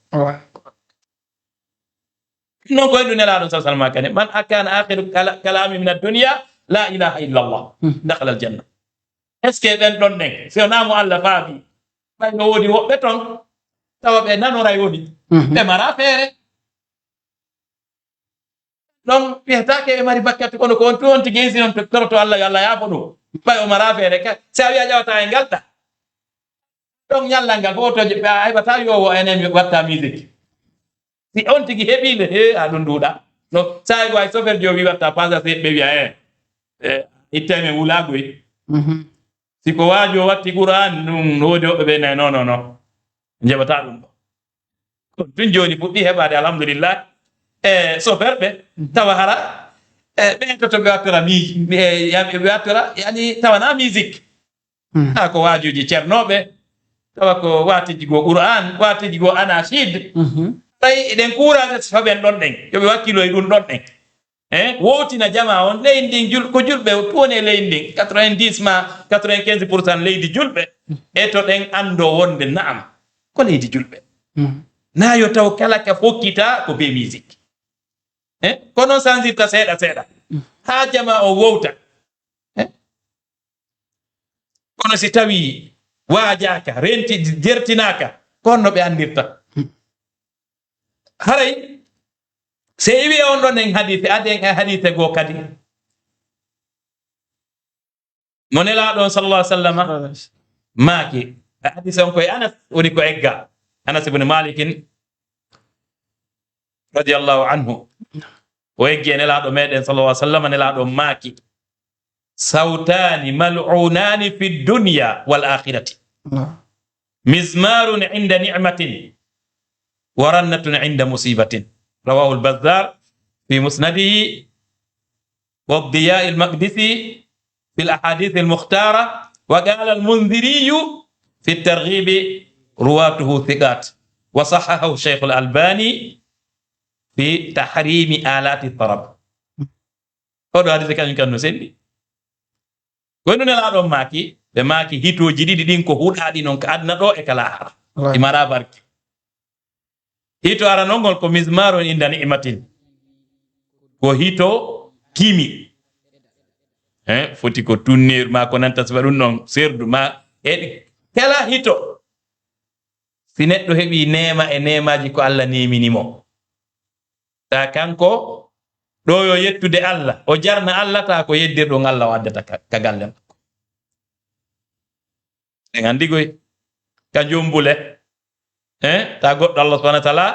[SPEAKER 2] non koye ɗum nelaɗon sa salma kane man akkana akhiru kalami min addunia la ilaha illa allah dakhala aljanna est ce que ɓen ɗon ɗen so namo Allah faabi ɓay no woodi woɓɓe toon tawa ɓe nanora yoni ɓe mara feere ɗon wiyetake ɓe mari bakkati kono ko on tu on tigi isi on toroto Allah yo Allah yaafo ɗum ɓay o mara feere ka si a wiya ƴawata e ngalɗa ɗon ñallal ngal fotoje ɓe a heɓata yowo enen watta musique si on tigi heɓile a ɗum duuɗa no sayi go ay chauffeur jo wi watta passager ɓe wiya itteme wulagoy si ko waajo watti Qur'an ɗum woodi woɓɓe ɓe nayi non jeɓata ɗum ɗo tun joni fuɗɗi heɓade alhamdulillah chauffeur ɓe tawa hara ɓen toto ɓe wattora ɓe wattora yani tawana musique ha ko waajuji ceernoɓe tawa ko watiji go Qur'an watiji go anachid tawi eɗen kuurade faɓen ɗon ɗen yoɓe wakkilo e ɗum ɗon ɗen wowtina jama on leydi ndin ko julɓe toon e leydi ndin 90 ma 95% leydi julɓe e to ɗen ando wonde naam ko leydi julɓe na yo taw kala ka fokkita ko be musique ko noon sansirta seeɗa seeɗa ha jama o wowta kono si tawi waajaka renti jertinaka konno ɓe andirta haray se iwi on ɗon en hadise aden e hadise goo kadi mo nelaɗon sallallah alih sallam maaki hadise on koye Anas woni ko egga Anas ibne Malikin radiallahu anhu o eggi e nelaɗo meɗen sallallah alih sallam nelaɗo maaki sawtani mal'unani fi dunya wal akhirati mizmarun inda ni'matin wa rannatun inda musibatin رواه البزار في مسنده والضياء المقدسي في الأحاديث المختارة وقال المنذري في الترغيب رواته ثقات وصححه الشيخ الألباني في تحريم آلات الطرب هذا حديث كان نسندي كونو نلا ماكي بماكي هيتو جديد دين كو هودادي نون كادنا دو e kala har imara barki hito aranongol ko mizmaron inda ni'matin ko hito kimi foti ko tunnir ma ko nanta so ɗum non serdu ma e kala hito si neɗɗo heɓi nema e nemaji ko Allah neminimo ta kanko ɗo yo yettude Allah o jarna Allah ta ko yeddirɗo Allah waddata ka galle makko en andi goy ka jombule ta goɗɗo Allah subhanahu wa ta'ala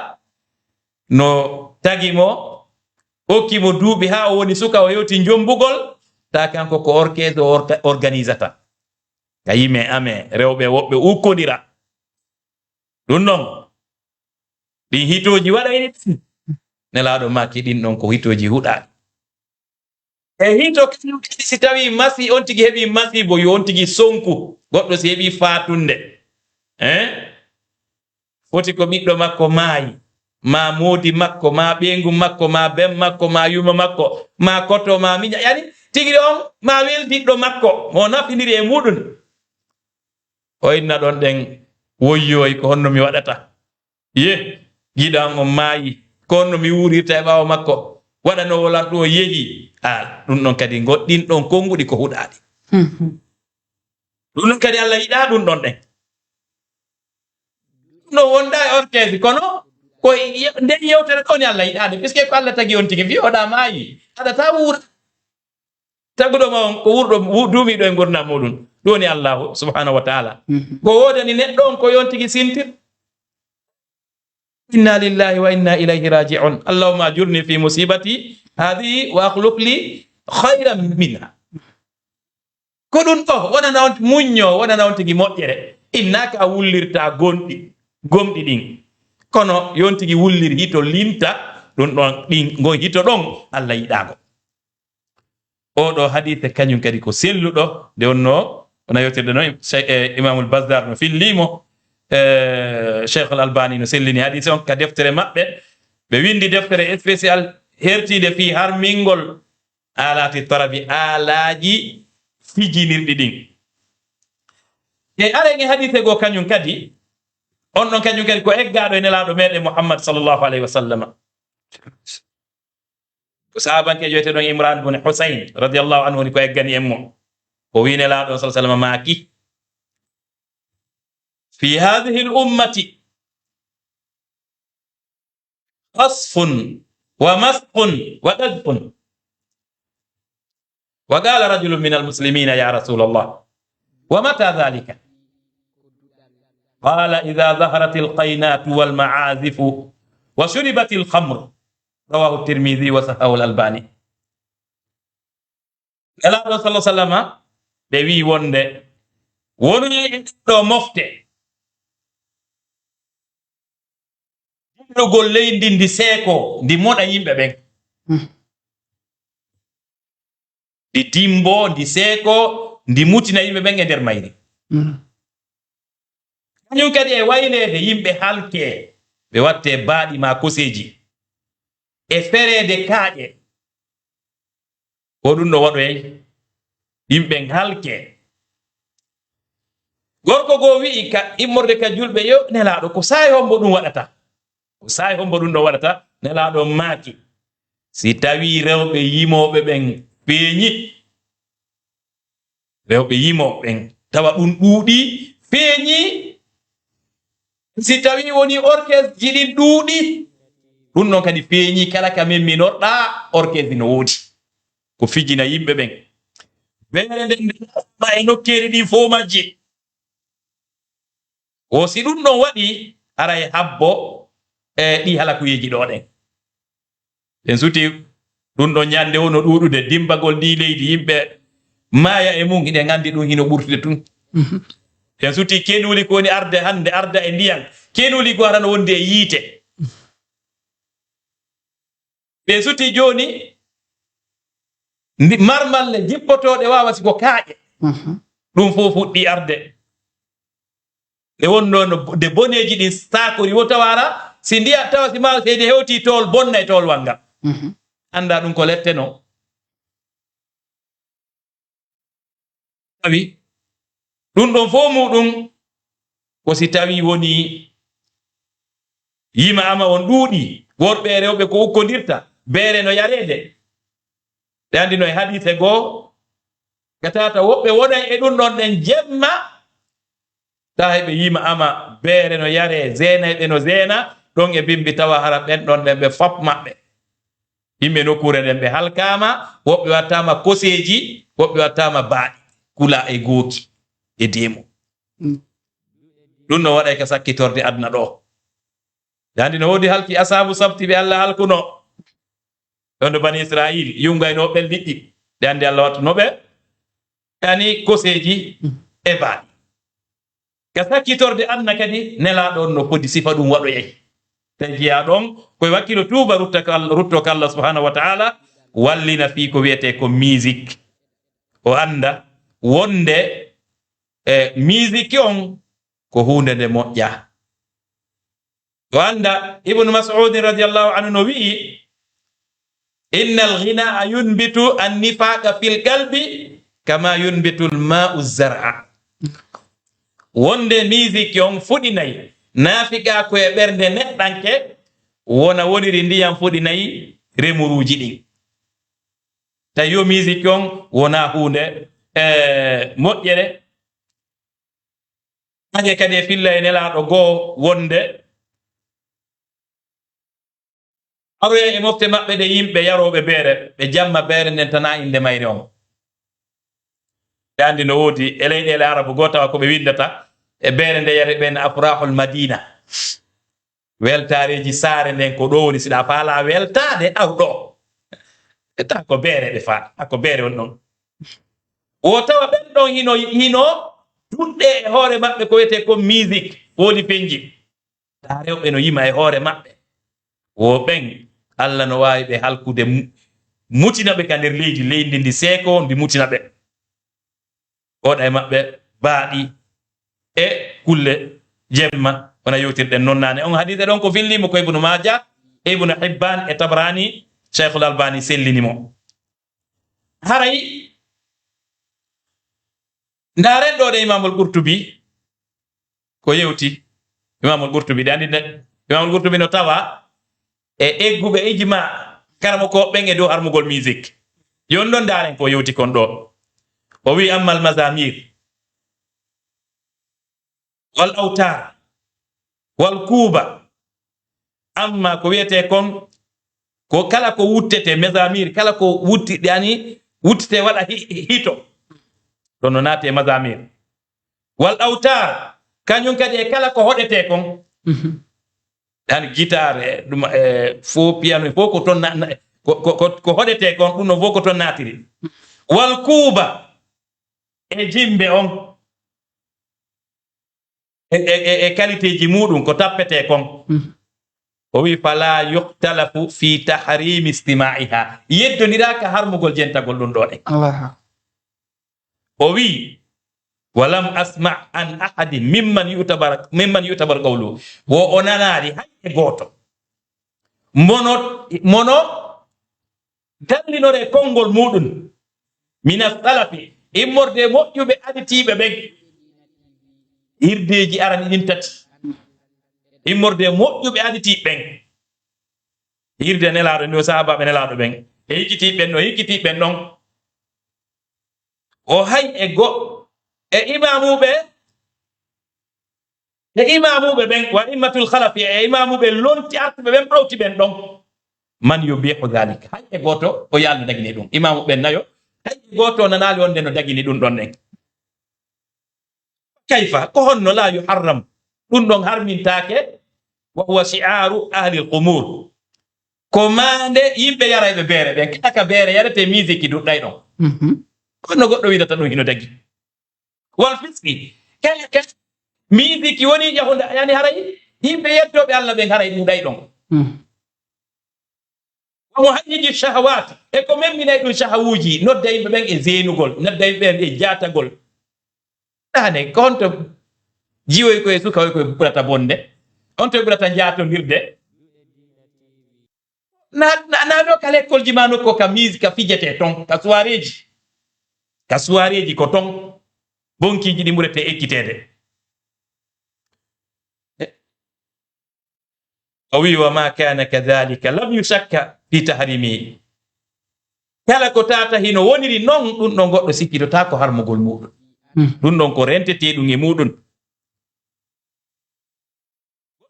[SPEAKER 2] no tagimo hokkimo duuɓi ha o woni suka o yewti jombugol ta kanko ko orchestre organisata ka yime ame rewɓe woɓɓe ukkodira ɗum noon ɗin hitoji waɗayni nelaɗo maki ɗin ɗon ko hitoji huɗaɗi e hito kañum kadi si tawi masi on tigi heɓi masibo yo on tigi sonku goɗɗo si heɓi fatunde foti ko ɓiɗɗo makko maayi ma moodi makko ma ɓeengu makko ma bem makko ma yuma makko ma koto ma miña yani tigi on ma weldiɗɗo makko mo nafiniri e muɗum o inna ɗon ɗen woyyoy ko honno mi waɗata ye giɗan on maayi ko honno mi wurirta e ɓawo makko waɗano wolan ɗo yeeƴi ɗum ɗon kadi goɗɗin ɗon konguɗi ko huɗaɗi ɗum ɗon kadi Allah yiɗa ɗum ɗon ɗen no wonda e orchestre kono ko nden yewtere koni Allah yiɗade puisque ko Allah tagi on tigi mbiyoɗa maayi aɗata wuura taguɗoma on ko wurɗo duumiɗo e gurdam muɗum ɗum woni Allah subhanahu wa ta'ala ko wodani neɗɗo on ko yon tigi sintir inna lillahi wa inna ilayhi raji'un allahumma ajurni fi musibati hadihi wa akhluf li khayran minha. Ko ɗum ɗo wonana on muñño, wonana on tigi moƴƴere, innaka a wullirta gomɗi ɗin, kono yon tigi wullir hito limta ɗum ɗon ɗin gon hito ɗon Allah yiɗago. Oɗo hadithe kañum kadi ko selluɗo nde wonno ona yewtirde noon imamul Bazdar no fillimo, Cheikh al Albani no sellini hadithe on ka deftere maɓɓe. ɓe windi deftere spécial hertide fi harmingol alati tarabi, alaji fijinirɗi ɗin. E aren e hadithe go kañum kadi on ɗon kañum kadi ko eggaɗo e nelaɗo meɗen Muhammad sallallahu alayhi wa sallam. Ko sahabanke joyte ɗon Imran ibn Husayn radiyallahu anhu woni ko eggani en mo, o wi nelaɗo sallallahu alayhi wa sallam maaki fi hadhihi al ummati qasfun wa masqun wa qadfun. وقال رجل من المسلمين يا رسول الله ومتى ذلك؟ قال إذا ظهرت القينات والمعازف وشربت الخمر. رواه الترمذي وصححه الألباني. الله صلى الله عليه وسلم بوي وند woni ɗo mofte ɗugol leydi ndi seeko ndi moɗa yimɓe ɓen, ndi dimbo ndi seeko ndi mutina yimɓe ɓen e nder mayri. kañum kadi e waylede yimɓe halke ɓe watte baaɗi ma koseji e fereede kaaƴe, ko ɗum ɗo waɗoyen yimɓe halke. gorko go wi'i ka immorde ka julɓe yo nelaɗo ko sayi hombo ɗum waɗata, ko sayi hombo ɗum ɗo waɗata. nelaɗo maaki si tawi rewɓe yimoɓe ɓen feeñi, rewɓe yimoɓe ɓen tawa ɗum ɗuuɗi feeñi, si tawi woni orchestre ji ɗin ɗuuɗi ɗum ɗon kadi feeñi, kala ka min minorɗa orchestre no woodi ko fijina yimɓe ɓen. beere nden ma e nokkere ɗin fo majji. o si ɗum ɗon waɗi ara e habbo ɗi halakuyeji ɗo ɗen. en suti ɗum ɗon ñande wono ɗuɗude dimbagol ndi leydi, yimɓe maya e mum iɗen andi ɗum hino ɓurtude tun. en suti kenuli ko woni arde hande arda e ndiyam, kenuli ko arano wonde e yiite. ɓe suti joni marmalle jippotoɗe wawa siko kaaƴe, ɗum fof fuɗɗi arde. nde wonno de boneji ɗin sakori wo tawara si ndiya tawa si ma seedi hewti towol bonna e towol wanga. anda ɗum ko lette no tawi ɗum ɗon fo muɗum ko si tawi woni yima ama on ɗuuɗi, worɓe e rewɓe ko ukkodirta beere no yarede. ɓe andi no e hadise goo gatata woɓɓe wonay e ɗum ɗon ɗen jemma tawa ɓe yima ama beere no yare, zeenayɓe no zeena ɗon e bimbi tawa hara ɓen ɗon ɗen ɓe fop maɓɓe yimɓe nokkure nden ɓe halkama, woɓɓe wattama koseji, woɓɓe wattama baaɗi kula e gooki e deemo. ɗum no waɗay ka sakkitorde aduna ɗo. yandi no woodi halki asabu sabti ɓe Allah halkuno ɗonde bani Israil yungayno ɓen liɗɗi ɓe andi Allah wattunoɓe yani koseji e baaɗi. ka sakkitorde aduna kadi nelaɗon no foti sifa ɗum waɗoyay. te jiya ɗon koye wakkilo tuuba rutto ko Allah subhanahu wa ta'ala wallina fi ko wiyete ko musique. o anda wonde musique on ko hunde nde moƴƴa. o anda Ibnu Mas'ud radiyallahu anhu no wi'i innal ghina'a yunbitu an-nifaqa fil qalbi kama yunbitu al-ma'u az-zar'a. wonde musique on fuɗinayi naafiqa ko e ɓernde neɗɗanke wona woniri ndiyam fuɗinayi remuruji ɗin. tawi yo musique on wona hunde moƴƴere. age kadi e filla e nelaɗo goo wonde aroya e mofte maɓɓe ɗe yimɓe yaroɓe beere ɓe jamma beere nden tana inde mayre on. ɓe andi no woodi e leyɗele arabu goo tawa koɓe windata e beere nde yare ɓen afrahul madina. weltareji saare nden ko ɗo woni siɗa faala weltade awɗo ta ko beere ɓe fa ko beere on ɗon o tawa ɓen ɗon hino duɗɗe e hoore maɓɓe ko wiyete ko musique woodi penji ta rewɓe no yima e hoore maɓɓe wo ɓen Allah no waawi ɓe halkude mutina ɓe ka nder leydi ndi seeko ndi mutina ɓe oɗa e maɓɓe baaɗi e kulle jemma wona yewtirɗen noon naane on hadise ɗon ko fillimo ko Ibnu Maaja Ibnu Hibban e Tabrani Cheikhul Albani sellinimo haray ndaren ɗo de Imamul Qurtubi ko yewti Imamul Qurtubi de andi Imamul Qurtubi no tawa e egguɓe ijma karamo ko ɓen e dow harmugol musique jon ɗon ndaren ko yewti kon ɗo o wi ammal mazamir wal awtar wal kuuba amma ko wiyete kon ko kala ko wuttete mazamir kala ko wuttete waɗa hito ɗon no naate mazamir wal awtar kañum kadi e kala ko hoɗete kon yani guitare ɗum fo piano fo ko ton ko hoɗete kon ɗum no fo ko ton naatiri wal kuuba e jimbe on e qualité ji muɗum ko tappete kon o wi fala yuhtalafu fi tahrimi istima'iha yeddoniraka harmugol jentagol ɗum ɗo ɗe o wi walam asma an ahadi mimman yutabar qawlu wo onanari hayde goto mono dallinore konngol muɗum mina salafi immorde moƴƴuɓe aditiɓe ɓen hirdeji arani ɗin tati immorde moƴƴuɓe aditiɓe ɓen hirde nelaɗo ni o sahabaɓe nelaɗo ɓen e hikkitiɓen ɗo hikkitiɓen ɗon o hay e imamuɓe ɓen wa immatul khalafi e imamuɓe lonti artuɓe ɓen ɓawti ɓen ɗon man yubihu dhalika hay e goto o yalno dagini ɗum imamuɓen nayo hay e goto nanali wonde no dagini ɗum ɗon ɗen kayfa ko honno la yuharram ɗum ɗon harmintake wa huwa shi'aru ahli al-qumur ko mande yimɓe yarayɓe beere ɓen kaka beere yarete musique duɗɗay ɗon honno goɗɗo widata ɗum hino dagi wal fiski kaka musique woni yahuda yani haray yimɓe yettoɓe Allah ɓen haray ɗuɗay ɗon omo haƴƴiji shahawat e ko memminay ɗum shahawuji nodda yimɓe ɓen e zeenugol nodda yimɓe ɓen e jatagol ɗane ko honto jiwoy koye sukawoy koye ɓurata bonde on to ɓurata jatodirde na ɗo ka l'école ji ma nokko ka musique ka fijete ton ka soiréji ko ton bonkiji ɗi ɓurete ekkitede o wi wa ma kana kadhalika lam yushakka fi tahrimi kala ko tata hino woniri non ɗum ɗo goɗɗo sikkitota ko harmugol muɗum ɗum ɗon ko rentete ɗum e muɗum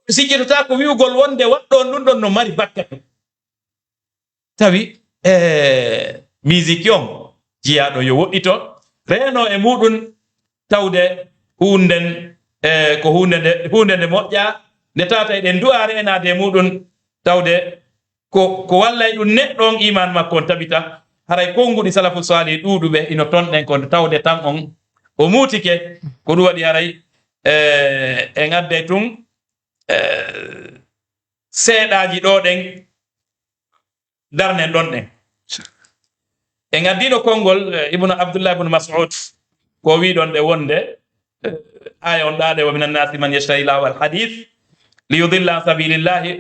[SPEAKER 2] sikkitota ko wiwgol wonde waɗɗon ɗum ɗon no mari bakkatu tawi musique on jiyaɗo yo woɗɗito reno e muɗum tawde hunden ko hunde nde moƴƴa nde tata eɗen du'a renade e muɗum tawde ko wallay ɗum neɗɗo on iman makko on tabita haray konguɗi salafu salih ɗuɗuɓe ino ton ɗen ko tawde tan on o mutike ko ɗum waɗi haray e gadde tun seeɗaji ɗo ɗen darnen ɗon ɗen e gaddino konngol ibnu abdullah ibnu mas'ud ko wiɗon ɗe wonde aya on ɗaɗe wa minan nasi man yashtari lahu al hadith li yudilla an sabilillahi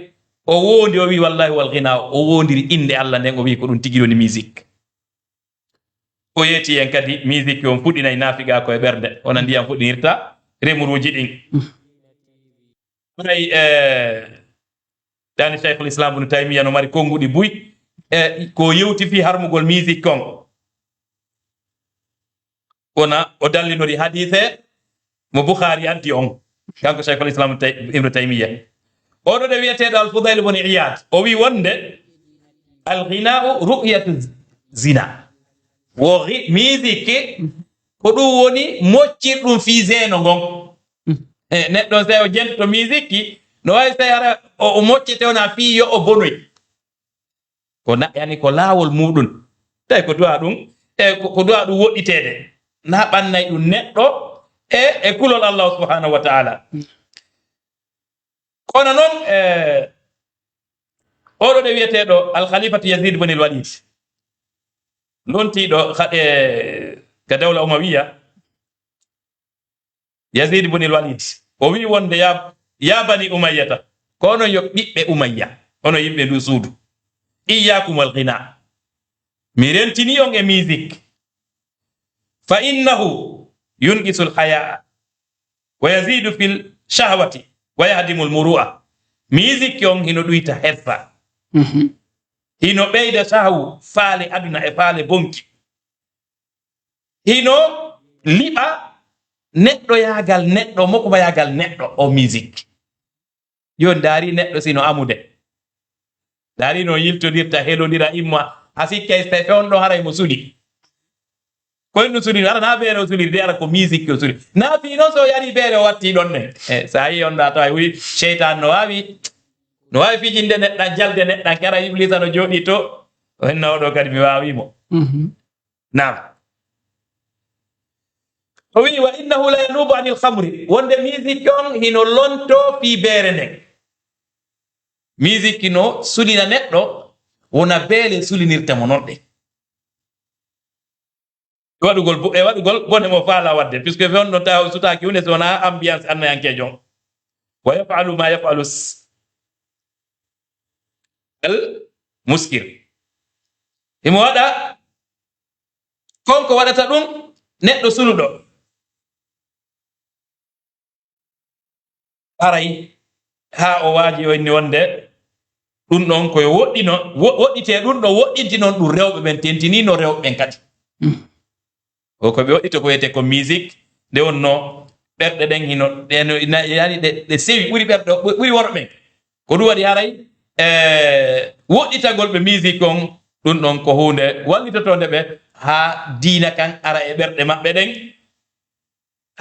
[SPEAKER 2] o wondi o wi wallahi wal ghina o wondiri inde Allah nden o wi ko ɗum tigi woni musique o yeeti en kadi musique on fuɗɗinay nafiga ko e ɓerde wona ndiyam fuɗɗinirta remuruji ɗin ɓuray dani cheikhul islam ibnu taymiya no mari konguɗi buy ko yewti fi harmugol musique kon wona o dallinori hadise mo Bukhari addi on kanko cheikhul islam ibnu taymiya oɗo de wiyeteɗo al-Fudayl ibn Iyad o wi wonde al-ghina'u ru'yatu zina wo musique ko ɗum woni moccirɗum fi zeno ngon neɗɗo so o jento musique no wawi tawi ara o moƴƴete wona fii yo o bonoy ko yani ko laawol muɗum tawi ko duwa ɗum e ko duwa ɗum woɗɗitede na ɓannay ɗum neɗɗo e kulol Allah subhanahu wa ta'ala kono noon oɗo ɗe wiyeteɗo alkhalifatu yazid ibn al-walid lontiɗo ka dawla umawiya yazid ibn al-walid o wi wonde ya bani umayyata kono yo ɓiɓɓe umayya ono yimɓe ndu suudu iyyakum al-ghina mi rentini on e musique fa innahu yunqisu al-hayaa wa yazidu fil shahwati wa yahdimu al-muru'a musique on hino ɗuyta heffa hino ɓeyda sahu faale aduna e faale bonki hino liɓa neɗɗo yaagal neɗɗo mokoba yaagal neɗɗo o musique yon daari neɗɗo sino amude daari no yiltodirta helondira imma hasikkay ste fewndo haray mo suli koy no suli ara na beere o suli de ara ko musique o suli na fi non so yari beere o watti don ne sa yi on da taw wi shaytan no wawi fijinde neɗɗan jalde neɗɗan kara iblisa no jooɗi to henna oɗo kadi mi wawimo nam o wi wa innahu la yanubu anil khamri wonde musique on hino lonto fi beere nden musique no sulina neɗɗo wona beele sulinirta mo non ɗe waɗugol bone mo faala wadde puisque fe on ɗon taw sutaki hunde so wona ambiance annayankejo wa yafalu ma yafalu al muskir imo waɗa konko waɗata ɗum neɗɗo suluɗo haray ha o waaji o inni wonde ɗum ɗon koye woɗɗite ɗum ɗo woɗɗinti noon ɗum rewɓe ɓen tentinino rewɓe ɓen kadi o koɓe woɗɗito ko wiyete ko musique nde wonno ɓerɗe ɗen hino yani ɗe sewi ɓuri ɓerɗe ɓuri worɓe ɓen ko ɗum waɗi haray woɗɗitagol ɓe musique on ɗum ɗon ko hunde wallitotonde ɓe ha diina kan ara e ɓerɗe maɓɓe ɗen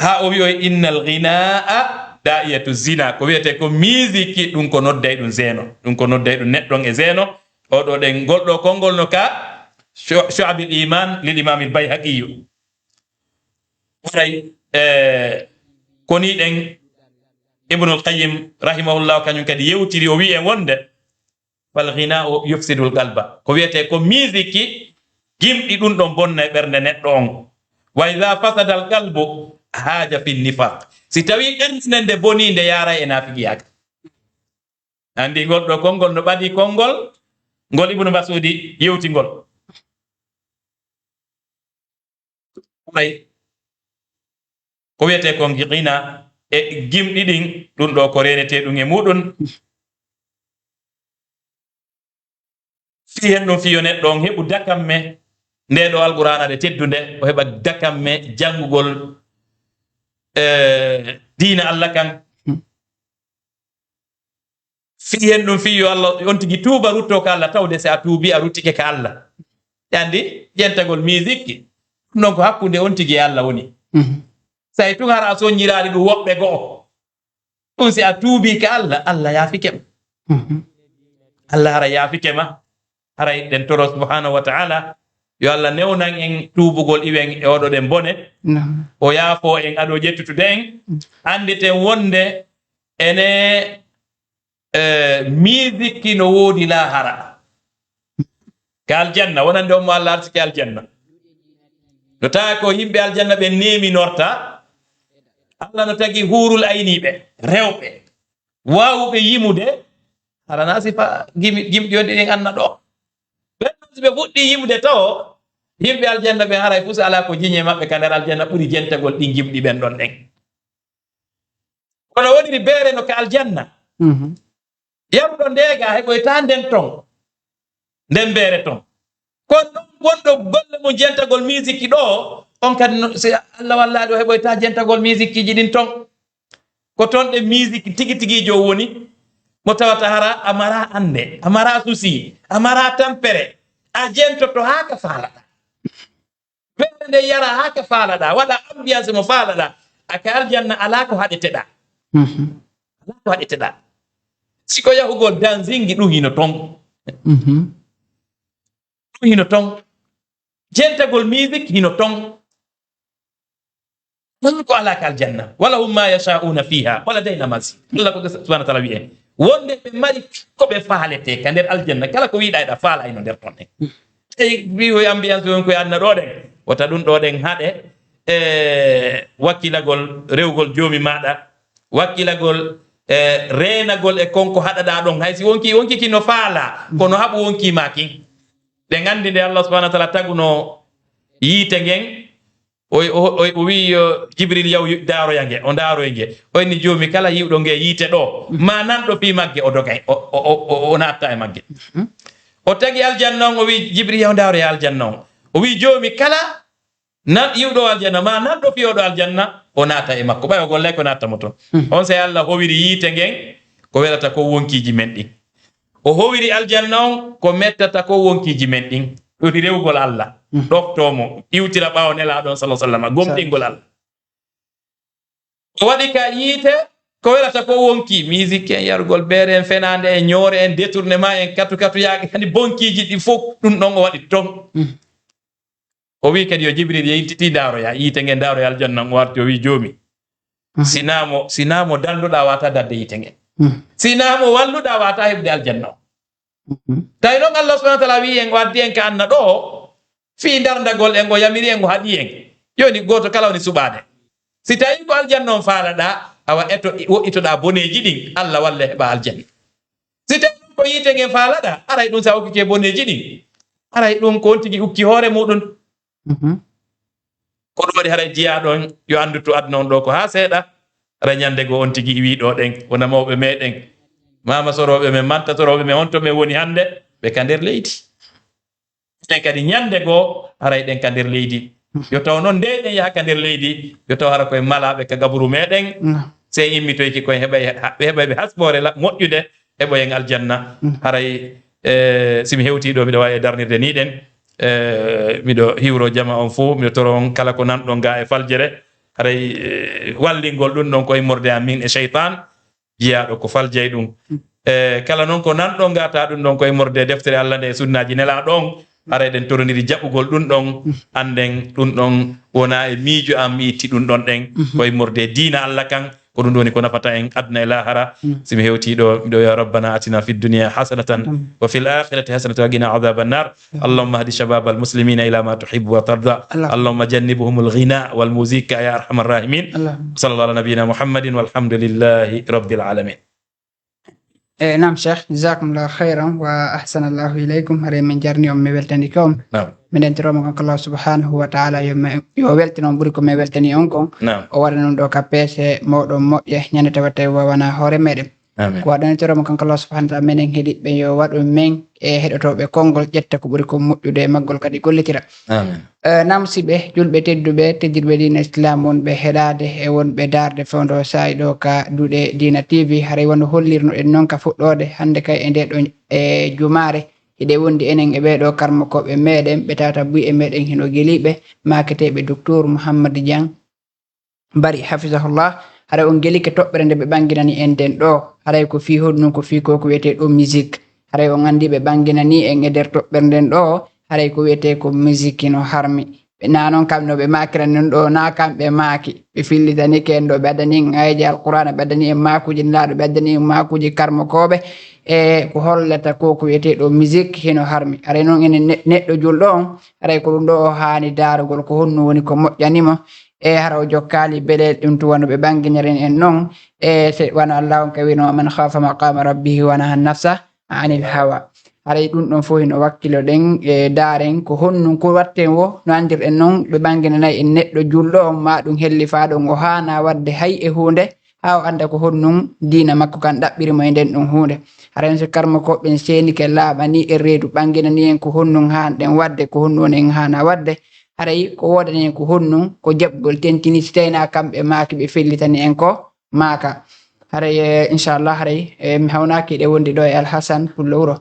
[SPEAKER 2] ha o wi o innal ghinaa da'iyatu zina ko wiyete ko musique ɗum ko nodday ɗum zeno ɗum ko nodday ɗum neɗɗon e zeno oɗo ɗen golɗo konngol no ka shu'abil iman lil imam al bayhaqi waray koni ɗen ibnul qayyim rahimahullah kañum kadi yewtiri o wi en wonde fal ghina'u yufsidul qalba ko wiyete ko musique gimɗi ɗum ɗon bonna e ɓernde neɗɗo on wa idha fasada al qalbu haja fi nifaq si tawi ɓernde nde boni nde yara e nafiqiyaka andi golɗo konngol no ɓadi konngol ngol ibnu masudi yewtingol ay ko wiyete ko ghina e gimɗi ɗin ɗum ɗo ko renete ɗum e muɗum fi hen ɗum fiyo neɗɗo on heɓu dakamme nde ɗo alqur'ana de teddunde o heɓa dakamme janngugol diina Allah kan fi hen ɗum fiyo Allah on tigi tuuba rutto ka Allah tawde se a tuubi a ruttike ka Allah andi jentagol musique non ko hakkunde on tigi e Allah woni say tun hara a soññiraɗi ɗum woɓɓe go'o ɗum si a tuubi ka Allah Allah yaafike ma Allah hara yaafike ma haray ɗen toro subhanahu wa ta'ala yo Allah newnan en tuubugol iwen e oɗo ɗen bone o yaafo en aɗo jettutude en anditen wonde ene musique no woodi lahara ka aljanna wonande on mo Allah arsike aljanna no tawa ko yimɓe aljanna ɓe neminorta Allah no tagi hurul ayniɓe rewɓe wawuɓe yimude harana sifa gimɗi wonde ɗin anna ɗo ɓe fuɗɗi yimude taw yimɓe aljanna ɓe haray fus ala ko jiñe maɓɓe ka nder aljanna ɓuri jentagol ɗin gimɗi ɓen ɗon ɗen kono woniri beere no ka aljanna yaruɗo ndega heɓoyta nden ton nden beere ton kono ɗum wonɗo golle mum jentagol musique ɗo on kadi si Allah wallaɗo heɓoyta jentagol musique ji ɗin ton ko ton ɗe musique tigi tigijo woni mo tawata hara amara ande amara susi amara tampere a jentoto haka faalaɗa beere nde yara haka faalaɗa waɗa ambiance mo faalaɗa aka aljanna ala ko haɗeteɗa ala ko haɗeteɗa siko yahugol danzingi ɗum hino ton
[SPEAKER 1] Mhm.
[SPEAKER 2] ɗum hino ton jentagol musique hino ton ɗum ko alaka aljanna wala hum ma yashauna fiha wala dayna masi allah ko subhanahu wa taala wi'en wonde ɓe mari ko ɓe faalete ka nder aljanna kala ko wiɗa eɗa faala ino nder ton en tawi wiwoye ambiance on koye adna ɗo ɗen wota ɗum ɗo ɗen haɗe wakkilagol rewgol joomi maɗa wakkilagol renagol e konko haɗaɗa ɗon hay si wonki kino faala kono haɓu wonki maki ɓe gandi nde allah subahana wa taala taguno yiite ngen o wi jibril yaw daaroya nge o daaroye nge oyni joomi kala yiwɗo nge yiite ɗo ma nanɗo fi magge o dogay o natta e magge o tagi aljanna on o wi jibril yaw daaroya aljanna on o wi joomi kala nan yiwɗo aljanna ma nanɗo fiyoɗo aljanna o naata e makko ɓay o gollay ko natta mo ton on say allah howiri yiite ngen ko welata ko wonkiji men ɗin o howiri aljanna on ko mettata ko wonkiji men ɗin ɗoni rewgol allah ɗoftomo iwtira ɓawo nelaɗon sa sallam gomɗingol allah o waɗi ka yiite ko welata ko wonki musique en yarugol beere en fenade en ñoore en détournement en katu yaake hani bonkiji ɗi fof ɗum ɗon o waɗi ton o wi kadi yo jibril yeytiti daaroya yiite ngen daaroya aljanna o warti o wi joomi sinamo dalluɗa wata dadde yiite ngen sinamo walluɗa wata heɓde aljanna o tawi noon allah subahana wa taala wi en o addi en ka anna ɗo fi dardagol en o yamiri en o haɗi en joni goto kala woni suɓade si tawi ko aljanna on faalaɗa awa wo'itoɗa boneji ɗin allah walla heɓa aljanna si tawi ko yiite ngen faalaɗa aray ɗum sa hokkike boneji ɗin aray ɗum ko on tigui ukki hoore muɗum ko ɗum waɗi haray jiyaɗon yo andutu adna on ɗo ko ha seeɗa ara ñande go on tigui wiɗo ɗen wona mawɓe meɗen mama soroɓe men manta soroɓe men on to men woni hande ɓe ka nder leydi ɗen kadi ñande goo aray ɗen ka nder leydi yo taw noon nde ɗen yaha ka nder leydi yo taw hara koye malaɓe ka gaburu meɗen se immitoyki koye heɓayɓe hasɓore moƴƴude heɓoyen aljanna haray simi hewtiɗo miɗo wawi darnirde ni ɗen miɗo hiwro jama on fou miɗo toro on kala ko nanɗon ga e faljere haray wallingol ɗum ɗon koye morde amin e cheytan jiyaɗo ko faljey ɗum kala noon ko nanɗon gata ɗum ɗon koye morde deftere allah nde e sunnaji nelaɗo on haray ɗen toroniri jaɓɓugol ɗum ɗon anden ɗum ɗon wona e miijo am mi itti ɗum ɗon ɗen koye morde dina allah kan ko ɗum woni ko nafata en adna e lahara simi hewtiɗo miɗo ya rabbana atina fi dunia hasanatan wa fil akhirati hasanatan wa qina adhaba annar allahumma hadi shabab al muslimina ila ma tuhibbu wa tarda allahumma jannibuhum al ghina wal muzika ya arhamar rahimin sallallahu ala nabiyyina muhammadin walhamdulillahi rabbil alamin
[SPEAKER 1] نعم شيخ جزاكم الله خيرا وأحسن الله إليكم هري من جرني أم مبلتنيكم
[SPEAKER 2] نعم
[SPEAKER 1] من انترام الله سبحانه وتعالى يو weltino ɓuri ko mi weltani on kon o waɗa noon ɗo ka peese moɗon moƴƴe ñande tawa tawi wawana hoore meɗen ko waɗanitoromo kanko Allah subhanahu wa ta'ala menen heeɗiɓe yo waɗu men e heɗotoɓe konngol ƴetta ko ɓuri ko moƴƴude e maggol kadi gollitira namsiɓe julɓe tedduɓe teddirɓe dina islam wonɓe heɗade e wonɓe darde fewdo sayi ɗo ka duuɗe dina tv haray wonno hollirnoɗen noon ka fuɗɗode hande kay e nde ɗo e jumare hiɗe wondi enen e ɓeɗo karmakoɓe meɗen ɓe tata buy e meɗen hino gueliɓe maketeɓe docteur Mouhamadou Diang bari hafisahullah haray on guelike toɓɓere nde ɓe ɓanginani en den ɗo haray ko fi hoɗum ko fi ko wiyete ɗo musique haray on andi ɓe ɓanginani en e nder toɓɓere nden ɗo haray ko wiyete ko musique no harmi na noon kamɓe no ɓe makirani non ɗo na kamɓe maaki ɓe fillitani ken ɗo ɓe addani en ayaji alqur'ana ɓe addani en makuji nelaɗo ɓe addani en makuji karmakoɓe e ko hollata ko wiyete ɗo musique hino harmi haray noon enen neɗɗo julɗo on haray ko ɗum ɗo o hani darugol ko honno woni ko moƴƴanimo e hara o jokkali beɗel ɗum to wano ɓe ɓanginiren en noon e wano allah on ka wino man khafa maqama rabbihi wa naha nafsa anil hawa haray ɗum ɗon fof hino wakkilo ɗen e daren ko honnum ko watten wo no andirɗen noon ɓe ɓanginanayi en neɗɗo julɗo on ma ɗum hellifaɗon o hana wadde hay e hunde ha o anda ko honnum dina makko kan ɗaɓɓirimo e nden ɗum hunde haray so karma koɓɓen senike laaɓani e reedu ɓanginani en ko honnum hanɗen wadde ko honnum en hana wadde haray ko wodani en ko honnum ko jaɓgol tentini so tawina kamɓe maaki ɓe fellitani en ko maaka haray inchallah haray mi hawnaki ɗe wondi ɗo e Alhasan Pullo Wuro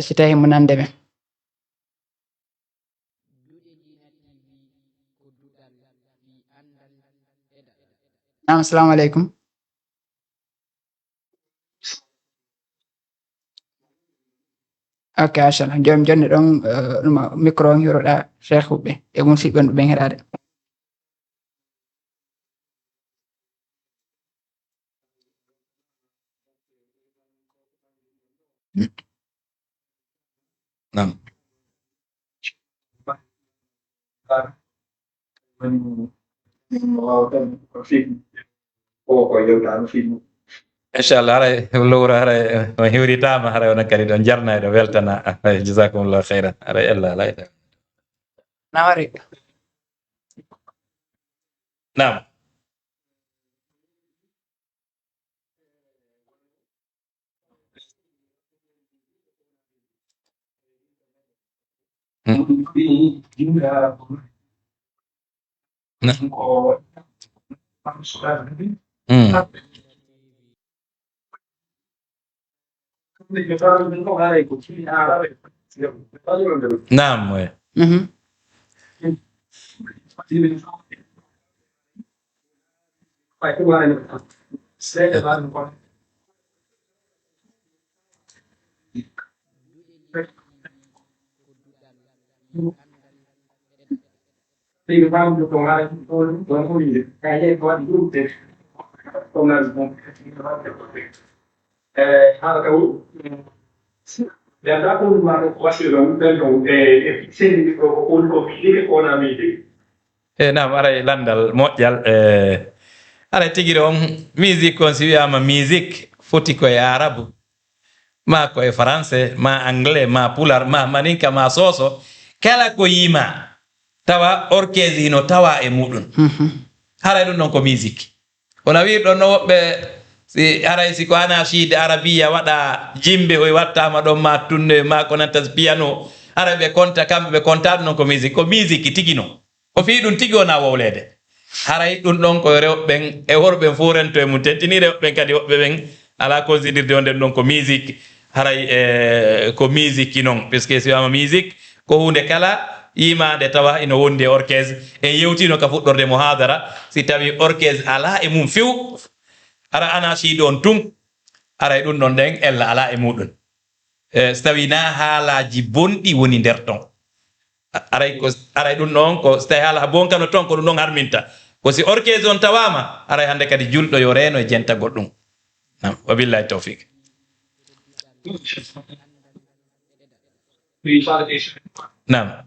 [SPEAKER 1] si tawi mo nande men assalamu aleykum ok machallah jonde ɗon ɗum micro on hiroɗa cheikh ɓe e musidɓe ɓe heɗade.
[SPEAKER 2] Naam. Inchallah haray lowro haray on hiwritama haray onon kadi ɗon jarnayɗo weltana jasakumullahu khairan haray Allah layta.
[SPEAKER 1] Nawari.
[SPEAKER 2] Naam. Naam oui. Naam aray landal moƴƴal aray tigi ɗon musique on si wiyama musique foti koye arabe ma koye français ma anglais ma pular ma maninka ma soso kala ko yima tawa orchestre hino tawa e muɗum haray ɗum ɗon ko musique wona wi ɗon no woɓɓe si aray siko anachide arabia waɗa jimbe oye wattama ɗon ma tunne ma ko nanta piano aray ɓe konta kamɓe ɓe konta ɗum ɗon ko musique tigi non ko fi ɗum tigi wona wowlede haray ɗum ɗon ko rewɓeɓen e worɓen fo rento e mum tentini rewɓeɓen kadi woɓɓe ɓen ala considirde on nden ɗon ko musique haray ko musique noon puisque si wiyama musique ko hunde kala yimade tawa ino wondi e orchestre en yewtino ka fuɗɗorde muhadara si tawi orchestre ala e mum few ara anachide on tum aray ɗum ɗon ɗen ella ala e muɗum so tawi na haalaji bonɗi woni nder ton aray ɗum ɗon ko so tawi haala bonkano ton ko ɗum ɗon harminta ko si orchestre on tawama aray hande kadi julɗo yo reno e jentagol ɗum nam wabillahi tawfiq. Naam.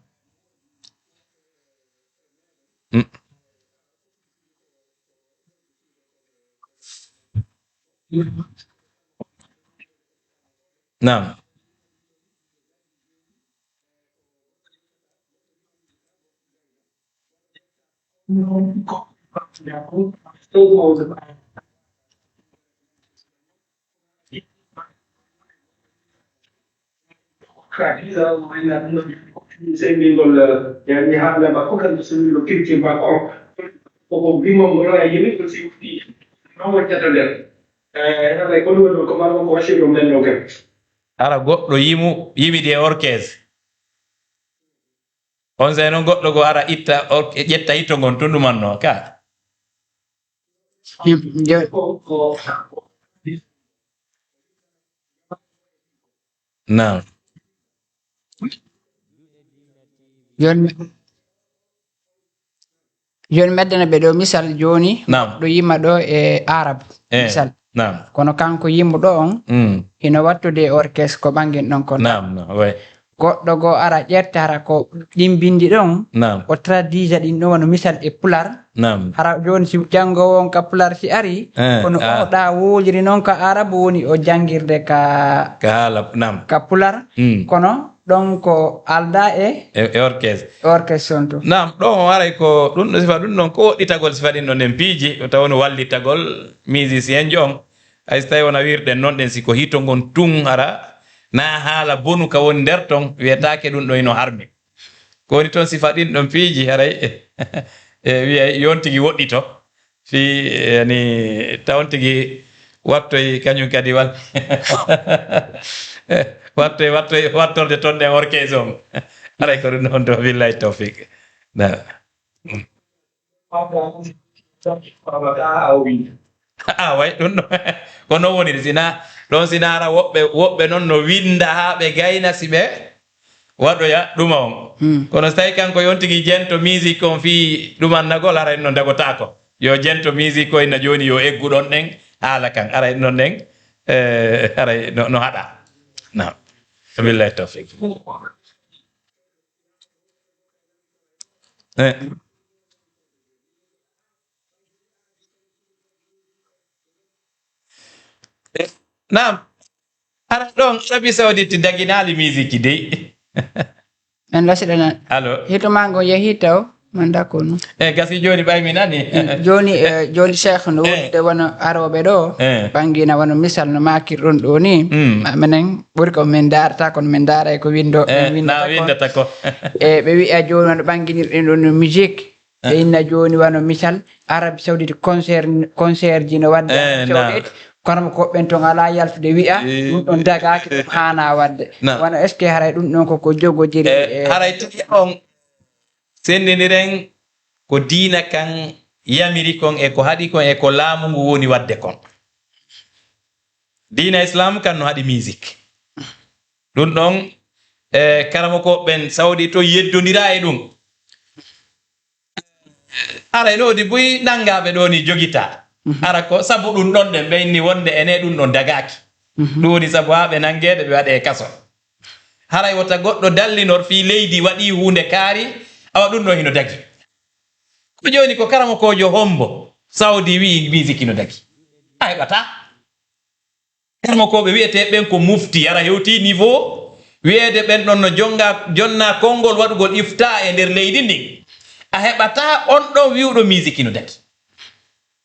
[SPEAKER 2] Naam. Ara goɗɗo yimide orchestre on say noon goɗɗo go ara itta ƴetta hitto ngon tundumanno ka naam
[SPEAKER 1] joni meddana ɓe ɗo misal joni ɗo yima ɗo e arabe misal kono kanko yimmo ɗo on hino wattude orchestre ko ɓanguen ɗon kon goɗɗo go ara ƴetta hara ko ɗin bindi ɗon o traduisa ɗin ɗon wano misal e pular hara joni si jangowo on ka pular si ari kono oɗa woliri noon ka arabe woni o jangirde ka ka pular kono ɗon ko alda e orchestre on to
[SPEAKER 2] nam ɗon waray ko ɗum ɗo sifa ɗum ɗon ko woɗɗitagol sifa ɗin ɗon nden piiji o taw no wallitagol musicien jo on hay so tawi wona wirɗen noon ɗen siko hito ngon tun hara na haala bonu ka woni nder ton wiyetake ɗum ɗo ino harmi ko woni toon sifa ɗin ɗon piiji haray wiya yon tigi woɗɗito fi yani tawon tigi wattoy kañum kadi wal wattorde toon ɗen orchestre on haray ko ɗum ɗon to billahi tawfiq way ɗum ɗo ko non woni sina ɗon sinara woɓɓe noon no winda ha ɓe gayna si ɓe waɗoya ɗuma on kono so tawi kanko yontigi jento musique on fi ɗumannagol ara en no dagotako yo jento musique o ina joni yo eggu ɗon ɗen haala kan ara en noon ɗen ara no haɗa nam billahi tawfiq nam ara ɗon Arabie Saoudite daginali musique dey
[SPEAKER 1] en lasiɗana
[SPEAKER 2] allo
[SPEAKER 1] hitomago yeehi taw manda kono
[SPEAKER 2] gasi joni ɓay mi nani
[SPEAKER 1] joni cheikh no wonde wono aroɓe ɗo ɓangina wono misal no makirɗon ɗo ni minen ɓuuri ko min darata kono min daaray ko windata
[SPEAKER 2] ko
[SPEAKER 1] ɓe wiya joni wono ɓanginirɗen ɗo no musique ɓe inna joni wono misal Arabie Saoudite concert ji no wadde Saoudite kono ko ɓen ton ala yaltude wi'a ɗum ɗon dagaki ɗum hana wadde wona est ce que haray ɗum ɗon koko jogodiri
[SPEAKER 2] haray tagi on sendiniren ko diina kan yamiri kon e ko haɗi kon e ko laamu ngu woni wadde kon diina islam kan no haɗi musique ɗum ɗon karamo ko ɓen Saudi to yeddodira e ɗum ara ɗo di buy nangaɓe ɗo ni jogita ara ko sabu ɗum ɗon ɗen ɓeyni wonde ene ɗum ɗon dagaki ɗum woni sabu ha ɓe nanguede ɓe waɗe kaso haray wota goɗɗo dallinor fi leydi waɗi hunde kaari awa ɗum ɗon hino dagi ko joni ko karamo kojo hombo Saudi wi musique no dagi a heɓata karamo koɓe wiyete ɓen ko mufti ara hewti niveau wiyede ɓen ɗon no jonna konngol waɗugol ifta e nder leydi ndin a heɓata on ɗon wiwɗo musique no dagi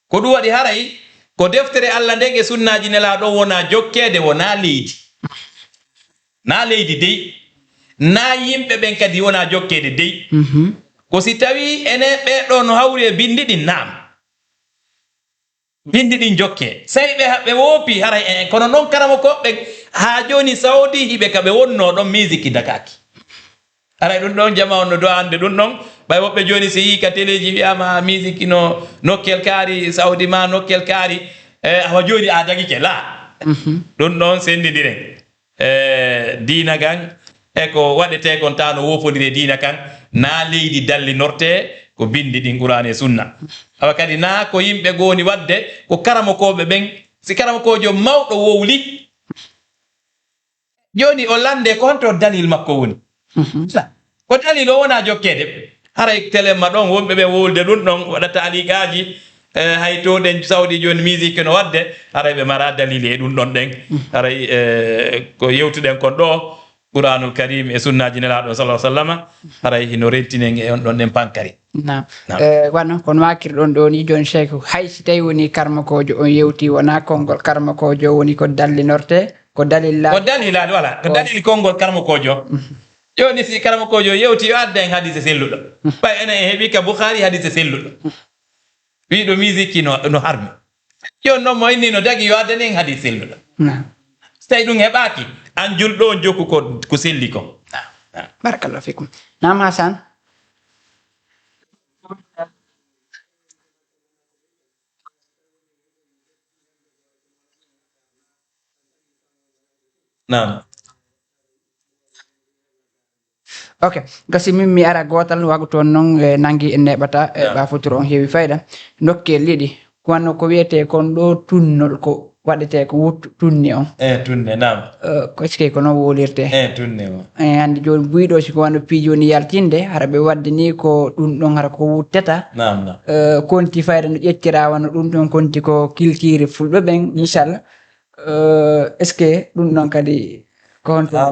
[SPEAKER 2] ko ɗum waɗi haray ko deftere Allah nden e sunnaji nelaɗo wona jokkede wona leydi na leydi dey na yimɓe ɓen kadi wona jokkede dey ko si tawi ene ɓeɗo no hawri e bindi ɗin nam bindi ɗin jokke sey ɓe woopi haray kono noon karamo koɓɓe ha joni Saudi hiɓe kaɓe wonno ɗon musique dakaki aray ɗum ɗon jama on no do ande ɗum ɗon ɓay woɓɓe joni si yi ka téléji wiyama musique no nokkel kaari Saudi ma nokkel kaari awa joni a dagike la ɗum ɗon sendidiren diina kan e ko waɗete kon ta no wofodire diina kan na leydi dallinorte ko bindi ɗin Qur'an e sunna awa kadi na ko yimɓe goni wadde ko karamokoɓe ɓen si karamokojo mawɗo wowli joni o lande ko honto dalil makko woni ko dalil o wona jokkede haray téléma ɗon wonɓe ɓe wowlde ɗum ɗon waɗata aligaji hay to ɗen Saudi joni musique no wadde haray ɓe mara dalili e ɗum ɗon ɗen haray ko yewtuɗen kon ɗo Qur'anul Karim e sunnaji nelaɗo sallallahu alaihi wasallam haray hino rentinen e on ɗon ɗen pankari
[SPEAKER 1] wano kono makirɗon ɗo ni joni cheikh hay si tawi woni karmakojo on yewti wona konngol karmakojo woni ko dallinorte ko
[SPEAKER 2] dalilaɗo wala ko dalil konngol karmakojo joni si karmakojo yewti yo adda en hadise selluɗo ɓay enen en heeɓi ka Bukhari hadise selluɗo wiɗo musique no harmi joni noon mo inni no dagi yo addani en hadise selluɗo so tawi ɗum heɓaki an julɗo on jokku ko selli ko
[SPEAKER 1] barakallahu fikum nam Hasan
[SPEAKER 2] nam
[SPEAKER 1] ok gasi min mi ara gotal wago toon noon nangui en neɓata ɓafotir on heewi fayida nokkel ɗiɗi wanno ko wiyete kon ɗo tunnol ko waɗete ko wuttu tunni on
[SPEAKER 2] tunne nam
[SPEAKER 1] ko est ce que ko noon wolirte
[SPEAKER 2] tunne o
[SPEAKER 1] hande joni buyɗo siko wano piijoni yaltinde hara ɓe wadde ni ko ɗum ɗon hara ko wuttata
[SPEAKER 2] nam
[SPEAKER 1] konti fayida no ƴettira wano ɗum ɗon konti ko kiltiri fulɓe ɓen misal est ce que ɗum ɗon kadi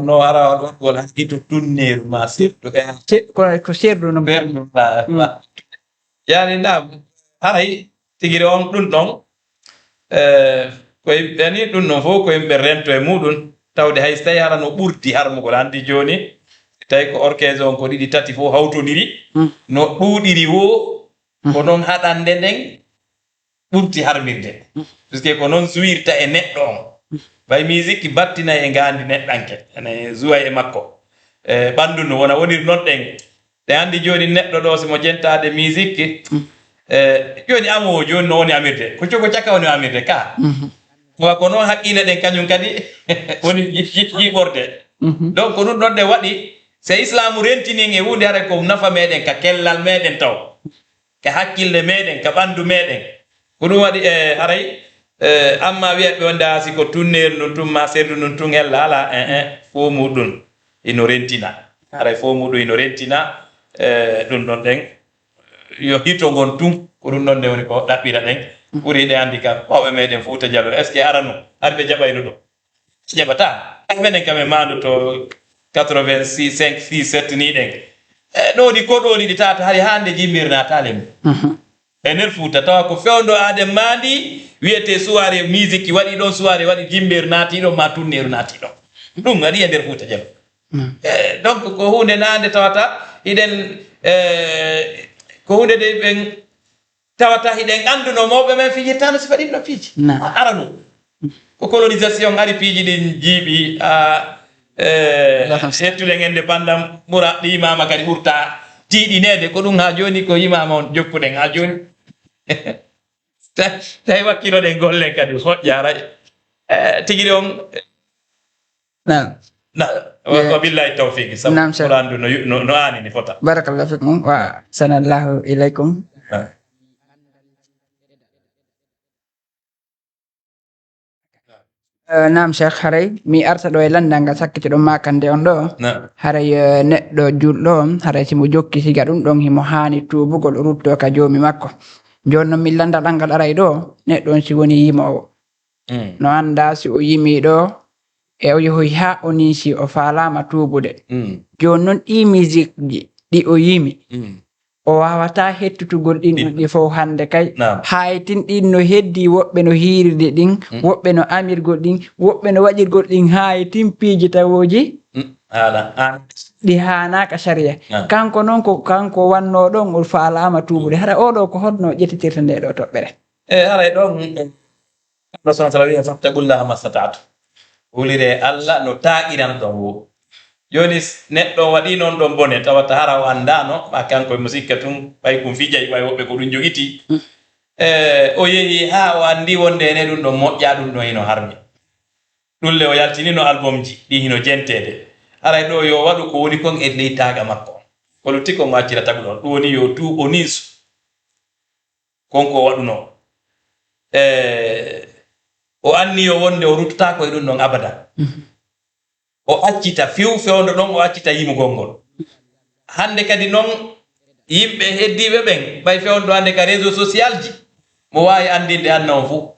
[SPEAKER 2] no ara waɗgol hakkito tunneru ma surtout
[SPEAKER 1] ko serdu no
[SPEAKER 2] yani nam haray tigiri on ɗum ɗon ko yimɓe ni ɗum ɗon fof ko yimɓe rento e muɗum tawde hay so tawi hara no ɓurti harmugol andi joni tawi ko orchestre on ko ɗiɗi tati fof hawtodiri no ɗuuɗiri wo ko noon haɗande nden ɓurti harmirde puisque ko noon suwirta e neɗɗo on bay musique battina e ngandi neɗɗanke ene zuwa e makko ɓandu no wona woniri noon ɗen ɗe andi joni neɗɗo ɗo simo jentade musique joni amowo joni no woni amirde ko caka woni amirde ka wa ko noon haqqille ɗen kañum kadi woni yiɓorde donc ɗum ɗon ɗe waɗi so islamu rentinin e hunde haray ko nafa meɗen ka kellal meɗen taw ka hakkille meɗen ka ɓandu meɗen ko ɗum waɗi haray amma wiyaɓe wonde ha siko tunneru ndun tun ma serdu ndun tun hella ala fo muɗum ino rentina haray fo muɗum ino rentina ɗum ɗon ɗen yo hito gon tun ko ɗum ɗon nde woni ko ɗaɓɓira ɗen ɓuri ɗe andi kam mawɓe meɗen Fouta Diallo est ce que arano arɓe jaɓayno ɗo jaɓata menen kam e mandu to 86 5 6 7 ni ɗen ɗo ɗi koɗoli ɗi tata hay hande jimbirnatale mum e nder Fouta tawa ko fewndo aden mandi wiyete soirée musique waɗi ɗon soirée waɗi jimbir naati ɗon ma tunneru naati ɗon ɗum waɗi e nder Fouta Diallo donc ko hunde nande tawata hiɗen ko hunde de ɓen tawata hiɗen anduno mawɓe men fijirtano sifa ɗin ɗo piiji aranu ko colonisation ari piiji ɗin jiiɓi hettuɗen ende bandam ɓura ɗi imama kadi ɓurta tiiɗinede ko ɗum ha joni ko yimama on jokkuɗen ha joni tawi wakkiloɗen gollen kadi hoƴƴara tigiri on wa billahi tawfiqi sabu ko andu no ani ni fota
[SPEAKER 1] barakallahu fikum wa sanallahu ilaykum nam Cheikh haray mi arta ɗo e landal ngal sakkiti ɗon makande on ɗo haray neɗɗo julɗo haray simo jokki siga ɗum ɗon himo hani tubugol rutto ka jomi makko joni noon min landal ɗal ngal aray ɗo neɗɗo on si woni yimowo no anda si o yimi ɗo e o yehoy ha o nisi o falama tubude joni noon ɗi musique ji ɗi o yimi o wawata hettutugol ɗin ɗi fof hande kay haytin ɗin no heddi woɓɓe no hiiride ɗin woɓɓe no amirgol ɗin woɓɓe no waɗirgol ɗin haytin piiji tawoji ɗi hanaka sharia kanko noon ko kanko wanno ɗon o falama tubude hara oɗo ko honno ƴettitirta nde ɗo toɓɓere
[SPEAKER 2] haray ɗon Allah subhanahu wa ta'ala wiya fattaqullaha mastata'tu wulire Allah no taqiran ɗon wo joni neɗɗo waɗi noon ɗon bone tawata hara o andano ma kanko e musikka tun ɓay kum fijay ɓay woɓɓe ko ɗum jogiti o yehi ha o andi wonde ene ɗum ɗon moƴƴa ɗum ɗo hino harmi ɗulle o yaltinino album ji ɗi hino jentede haray ɗo yo waɗu ko woni kon e ley taga makko ko lutti kon accira taguɗon ɗum woni yo tu o nisu konko o waɗuno o anni yo wonde o ruttata e ɗum ɗon abada o accita fewndo ɗon o accita yimugol ngol hande kadi noon yimɓe heddiɓe ɓen ɓay fewndo hande ka réseau social ji mo wawi andinde anna on fou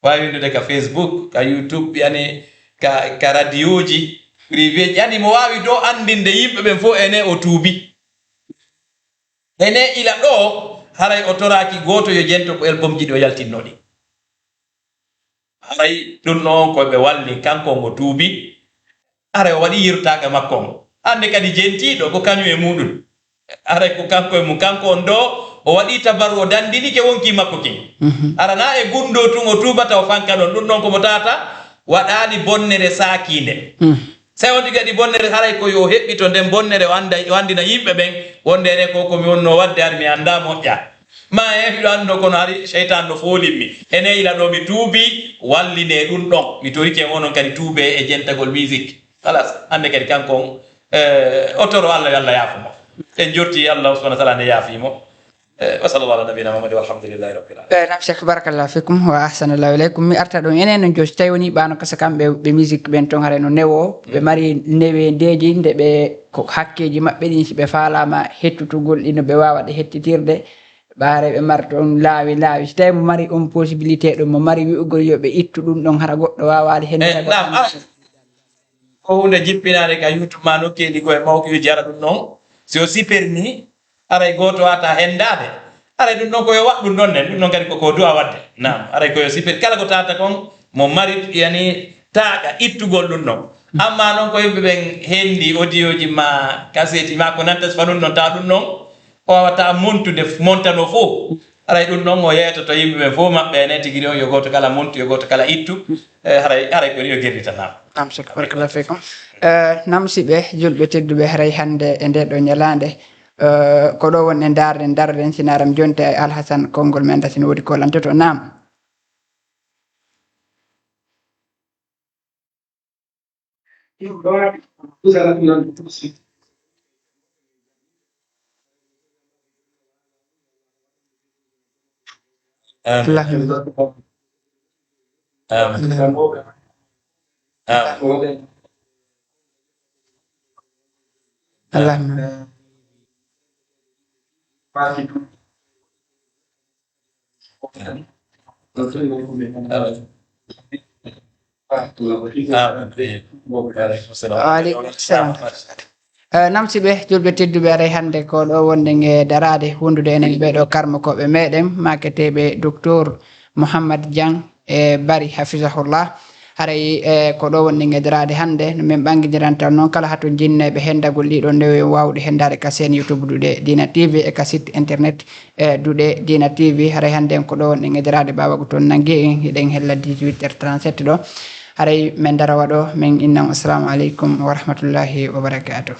[SPEAKER 2] wawi windude ka Facebook ka YouTube yani ka radio ji privé ji yani mo wawi do andinde yimɓe ɓen fof ene o tuubi ene ila ɗo haray o toraki goto yo jento ko album ji ɗi o yaltinno ɗi haray ɗum noon koɓe walli kanko ngo tuubi aray o waɗi yirtaga makko on hande kadi jentiɗo ko kañum e muɗum aray ko kanko e mum kanko on ɗo o waɗi tabaru o dandinike wonki makko kin arana e gunɗo tun o tubata o fanka ɗon ɗum ɗon komo tata waɗani bonnere sakinde sai on ɗi bonnere haray ko yo heɓɓito nden bonnere o andina yimɓe ɓen wonde ene ko komi wonno wadde ar mi anda moƴƴa ma hefiɗo anndo kono hari cheytan ɗo folimmi ene ila ɗo mi tuubi walline ɗum ɗon mi torike onon kadi tuube e jentagol musique halas hande kadi kanko o toro Allah yo Allah yaafumo en jorti Allah subhanahu wa ta'ala ne yaafimo wa sallallahu ala nabiyina Muhammad walhamdulillahi rabbil alamin
[SPEAKER 1] nam Cheikh barakallahu fikum wa ahsanallahu ilaykum mi arta ɗon enen no josi tawi woni ɓano kasa kamɓe ɓe musique ɓen ton hare no newo ɓe mari newendeji nde ɓe ko hakkeji maɓɓe ɗin si ɓe falama hettutugol ɗino ɓe wawa ɗe hettitirde ɓaare ɓe mari toon laawi so tawi mo mari on possibilité ɗum mo mari wi'ugol yo ɓe ittu ɗum ɗon hara goɗɗo wawade hen
[SPEAKER 2] ko hunde jippinade ka YouTube ma nokkeji koye mawkiyoji ara ɗum ɗon si o siperni aray goto wata hendade aray ɗum ɗon koyo waɗ ɗum ɗon nen ɗum ɗon kadi koko duwa wadde nam aray koyo siper kala ko tata kon mo mari yani taga ittugol ɗum ɗon amma noon ko yimɓe ɓen hendi audio ji ma cassette ma ko nanta so fa ɗum ɗon ta ɗum ɗon o wawata montano fof aray ɗum ɗon o yeetoto yimɓe ɓen fof maɓɓe ene tigui on yo goto kala montu yo goto kala ittu haray ko yo guerritanam
[SPEAKER 1] nam sik barakallahu fikum nam siɓe julɓe tedduɓe haray hande e nde ɗo ñalande ko ɗo won e darden sinaram jonte Alhassane konngol men dasine woodi ko lantoto nam اللهم اللهم وعليكم السلام. Namsiɓe julɓe tedduɓe aray hannde ko ɗo wonde e darade hundude enen ɓeɗo karmakoɓe meɗen maketeɓe docteur Mouhammad Diang e Bari hafisahullah haray ko ɗo wonde e darade hannde min ɓangidirantal noon kala hato jinneɓe hendagol ɗiɗo ndewe wawde hendade ka sen YouTube duɗe Dina TV e ka site internet duɗe Dina TV haray hannde ko ɗo wonde e darade bawago toon nangui en hiɗen hella 18h37 ɗo haray min dara waɗo min innan assalamu aleykum wa rahmatullahi wa barakatuh.